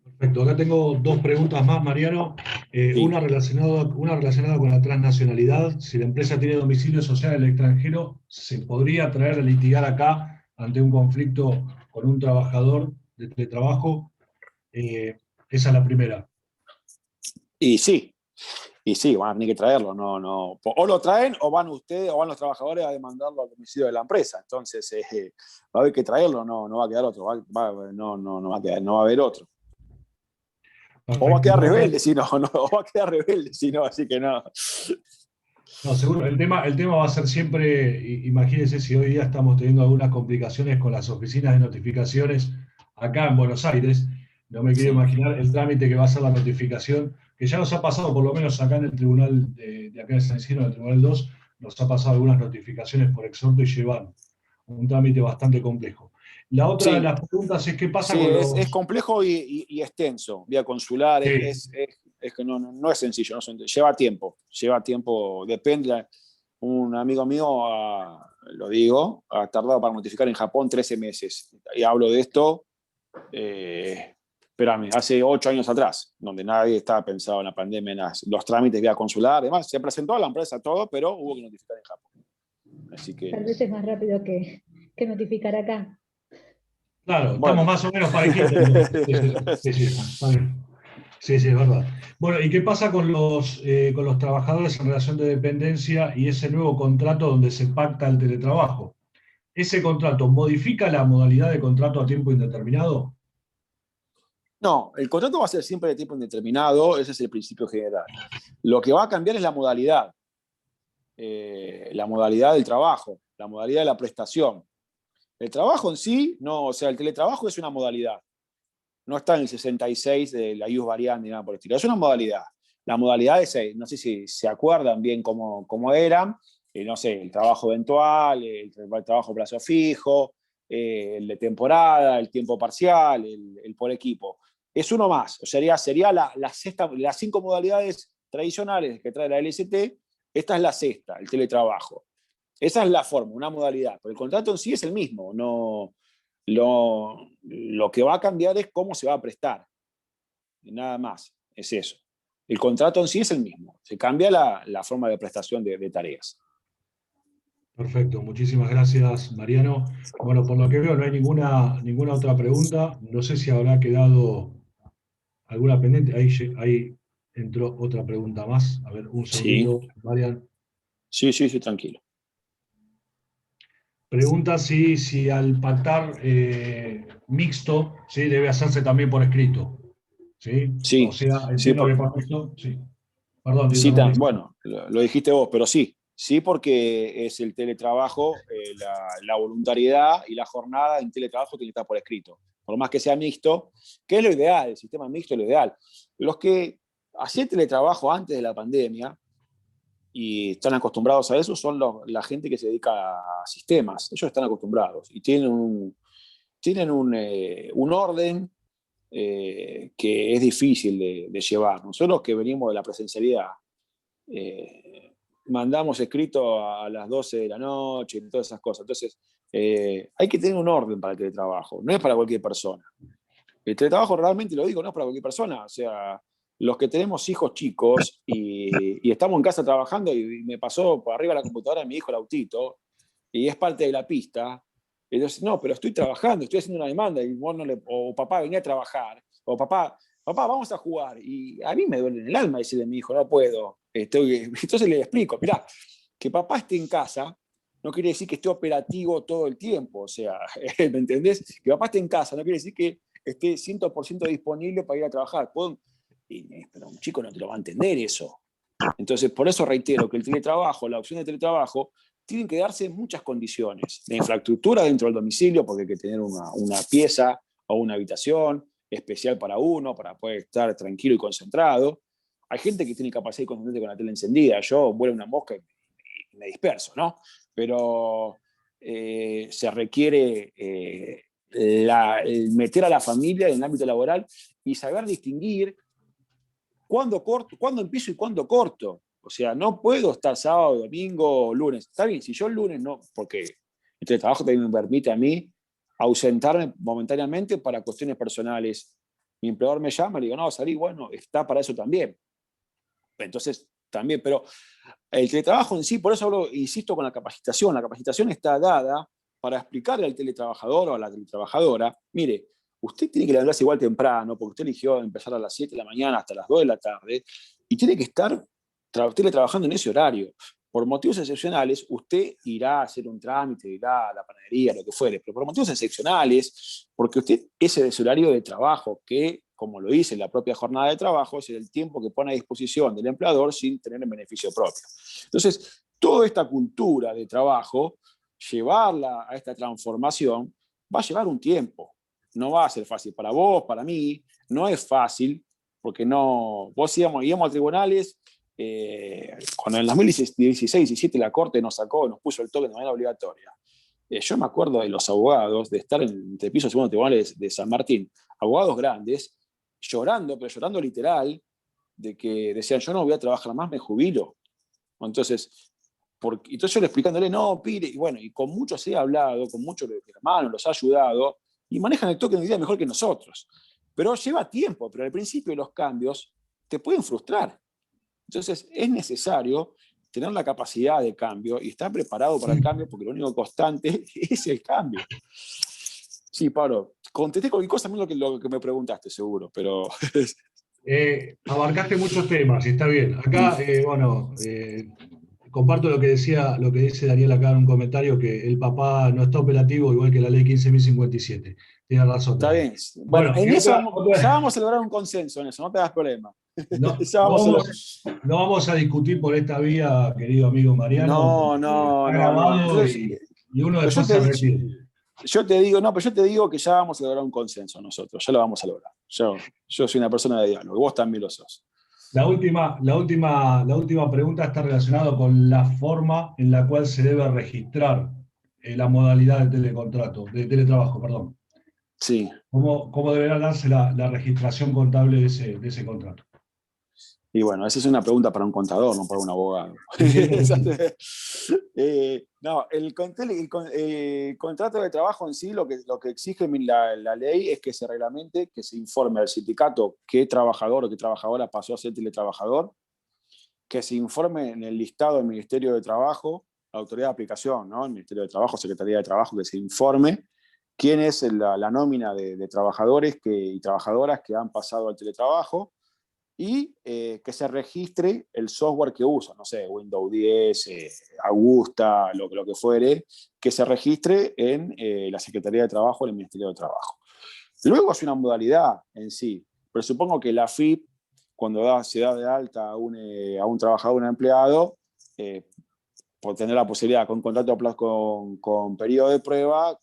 Perfecto, acá tengo dos preguntas más, Mariano. Sí. Una relacionada con la transnacionalidad. Si la empresa tiene domicilio social en el extranjero, ¿se podría traer a litigar acá ante un conflicto con un trabajador de teletrabajo? Esa es la primera. Y sí, van a tener que traerlo. O lo traen, o van ustedes, o van los trabajadores a demandarlo al domicilio de la empresa. Entonces, va a haber que traerlo, no va a quedar otro, no va a haber otro. Perfecto. O va a quedar rebelde si no, así que no. No, seguro. El tema va a ser siempre, imagínense si hoy día estamos teniendo algunas complicaciones con las oficinas de notificaciones acá en Buenos Aires. No me quiero imaginar el trámite que va a ser la notificación, que ya nos ha pasado, por lo menos acá en el tribunal de acá de San Isidro, en el Tribunal 2, nos ha pasado algunas notificaciones por exhorto y llevan un trámite bastante complejo. La otra de las preguntas es qué pasa con los... es complejo y extenso. Vía consular, Sí. es que no es sencillo, lleva tiempo, depende. Un amigo mío, lo digo, ha tardado para notificar en Japón 13 meses. Y hablo de esto, pero hace 8 años atrás, donde nadie estaba pensado en la pandemia, los trámites vía consular. Además, se presentó a la empresa todo, pero hubo que notificar en Japón. Así que... Tal vez es más rápido que notificar acá. Claro, Bueno. estamos más o menos parejitos. Sí, es verdad. Bueno, ¿y qué pasa con los trabajadores en relación de dependencia y ese nuevo contrato donde se pacta el teletrabajo? ¿Ese contrato modifica la modalidad de contrato a tiempo indeterminado? No, el contrato va a ser siempre de tiempo indeterminado, ese es el principio general. Lo que va a cambiar es la modalidad del trabajo, la modalidad de la prestación. El trabajo en sí, no, o sea, el teletrabajo es una modalidad. No está en el 66 de la ius variandi ni nada por el estilo. Es una modalidad. La modalidad es, no sé si se acuerdan bien cómo eran, no sé, el trabajo eventual, el trabajo a plazo fijo, el de temporada, el tiempo parcial, el por equipo. Es uno más. O sea, sería las 5 modalidades tradicionales que trae la LST. Esta es la sexta, el teletrabajo. Esa es la forma, una modalidad. Pero el contrato en sí es el mismo. Lo que va a cambiar es cómo se va a prestar. Nada más, es eso. El contrato en sí es el mismo, se cambia la forma de prestación de tareas. Perfecto, muchísimas gracias, Mariano. Bueno, por lo que veo no hay ninguna otra pregunta. No sé si habrá quedado alguna pendiente. Ahí entró otra pregunta más. A ver, un Sí, segundito, Marian. sí, tranquilo. Pregunta si al pactar mixto, ¿sí? Debe hacerse también por escrito. ¿Sí? O Sí, sea, sí, entiendo que por esto, sí. Perdón, te interrumpí. bueno, lo dijiste vos, pero sí, porque es el teletrabajo, la voluntariedad y la jornada en teletrabajo tiene que estar por escrito. Por más que sea mixto, que es lo ideal, el sistema mixto es lo ideal. Los que hacían teletrabajo antes de la pandemia y están acostumbrados a eso son la gente que se dedica a sistemas. Ellos están acostumbrados y tienen un orden que es difícil de llevar. Nosotros que venimos de la presencialidad, mandamos escrito a las 12 de la noche y todas esas cosas. Entonces, hay que tener un orden para el teletrabajo, no es para cualquier persona. El teletrabajo realmente, lo digo, no es para cualquier persona. O sea, los que tenemos hijos chicos y estamos en casa trabajando y me pasó por arriba de la computadora de mi hijo el autito y es parte de la pista. Entonces, no, pero estoy trabajando, estoy haciendo una demanda y vos no o papá venía a trabajar, o papá, vamos a jugar. Y a mí me duele en el alma decirle a mi hijo, no puedo. Entonces le explico, mirá, que papá esté en casa no quiere decir que esté operativo todo el tiempo. O sea, ¿me entendés? Que papá esté en casa no quiere decir que esté 100% disponible para ir a trabajar. Pero un chico no te lo va a entender eso. Entonces, por eso reitero que el teletrabajo, la opción de teletrabajo, tienen que darse muchas condiciones. La infraestructura dentro del domicilio, porque hay que tener una pieza o una habitación especial para uno, para poder estar tranquilo y concentrado. Hay gente que tiene capacidad de concentrarse con la tele encendida. Yo vuelo una mosca y me disperso, ¿no? Pero se requiere el meter a la familia en el ámbito laboral y saber distinguir cuándo empiezo y cuándo corto. O sea, no puedo estar sábado, domingo, lunes. Está bien, si yo el lunes no, porque el teletrabajo también me permite a mí ausentarme momentáneamente para cuestiones personales. Mi empleador me llama y le digo, no, salí, bueno, está para eso también. Entonces, también, pero el teletrabajo en sí, por eso insisto con la capacitación. La capacitación está dada para explicarle al teletrabajador o a la teletrabajadora, mire, usted tiene que levantarse igual temprano, porque usted eligió empezar a las 7 de la mañana hasta las 2 de la tarde, y tiene que estar teletrabajando en ese horario. Por motivos excepcionales, usted irá a hacer un trámite, irá a la panadería, lo que fuere, pero por motivos excepcionales, porque usted ese es el horario de trabajo que, como lo dice la propia jornada de trabajo, es el tiempo que pone a disposición del empleador sin tener el beneficio propio. Entonces, toda esta cultura de trabajo, llevarla a esta transformación, va a llevar un tiempo. No va a ser fácil para vos, para mí, no es fácil, porque vos íbamos a tribunales, cuando en el 2016-17 la Corte nos puso el toque de manera obligatoria. Yo me acuerdo de los abogados, de estar en el piso segundo tribunal de San Martín, abogados grandes, llorando, pero llorando literal, de que decían, yo no voy a trabajar más, me jubilo. Entonces yo le explicándole, no, pire, y bueno, y con muchos he hablado, con muchos hermanos los ha ayudado, y manejan el toque de medida mejor que nosotros. Pero lleva tiempo, pero al principio los cambios te pueden frustrar. Entonces es necesario tener la capacidad de cambio y estar preparado para el cambio, porque lo único constante es el cambio. Sí, Pablo, contesté cualquier cosa menos lo que me preguntaste, seguro, pero... Abarcaste muchos temas y está bien. Acá, comparto lo que dice Daniel acá en un comentario, que el papá no está operativo igual que la ley 15.057. Tiene razón. Está Daniel. bien. Bueno, en y eso ya vamos a lograr un consenso en eso, no te das problema. No vamos a discutir por esta vía, querido amigo Mariano. No. Está grabado Entonces, y uno después se retira. Yo te digo que ya vamos a lograr un consenso nosotros, ya lo vamos a lograr. Yo soy una persona de diálogo, vos también lo sos. La última pregunta está relacionada con la forma en la cual se debe registrar la modalidad de teletrabajo, perdón. Sí. ¿Cómo deberá darse la registración contable de ese contrato? Y bueno, esa es una pregunta para un contador, no para un abogado. No, el contrato de trabajo en sí, lo que exige la ley es que se reglamente, que se informe al sindicato qué trabajador o qué trabajadora pasó a ser teletrabajador, que se informe en el listado del Ministerio de Trabajo, la autoridad de aplicación, ¿no? El Ministerio de Trabajo, Secretaría de Trabajo, que se informe quién es la nómina de trabajadores y trabajadoras que han pasado al teletrabajo, y que se registre el software que usa, no sé, Windows 10, Augusta, lo que fuere, que se registre en la Secretaría de Trabajo, en el Ministerio de Trabajo. Luego es una modalidad en sí, pero supongo que la AFIP, cuando se da de alta a un trabajador, un empleado, por tener la posibilidad con contrato a plazo con periodo de prueba,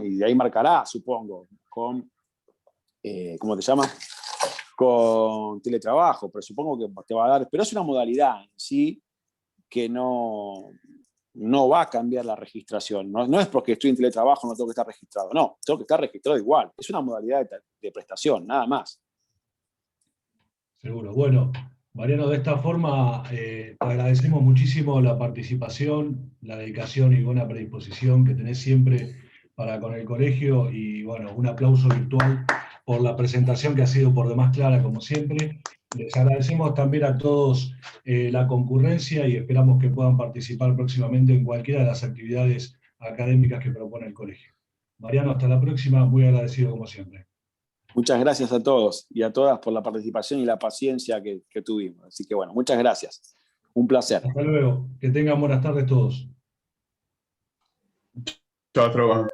y de ahí marcará, supongo, ¿cómo te llama? Con teletrabajo, pero supongo que te va a dar, pero es una modalidad en sí que no va a cambiar la registración, no es porque estoy en teletrabajo no tengo que estar registrado, no, tengo que estar registrado igual, es una modalidad de prestación, nada más. Seguro. Bueno, Mariano, de esta forma te agradecemos muchísimo la participación, la dedicación y buena predisposición que tenés siempre para con el colegio, y bueno, un aplauso virtual por la presentación que ha sido por demás clara como siempre. Les agradecemos también a todos la concurrencia y esperamos que puedan participar próximamente en cualquiera de las actividades académicas que propone el colegio. Mariano, hasta la próxima, muy agradecido como siempre. Muchas gracias a todos y a todas por la participación y la paciencia que tuvimos. Así que bueno, muchas gracias. Un placer. Hasta luego. Que tengan buenas tardes todos. Chao, Trova.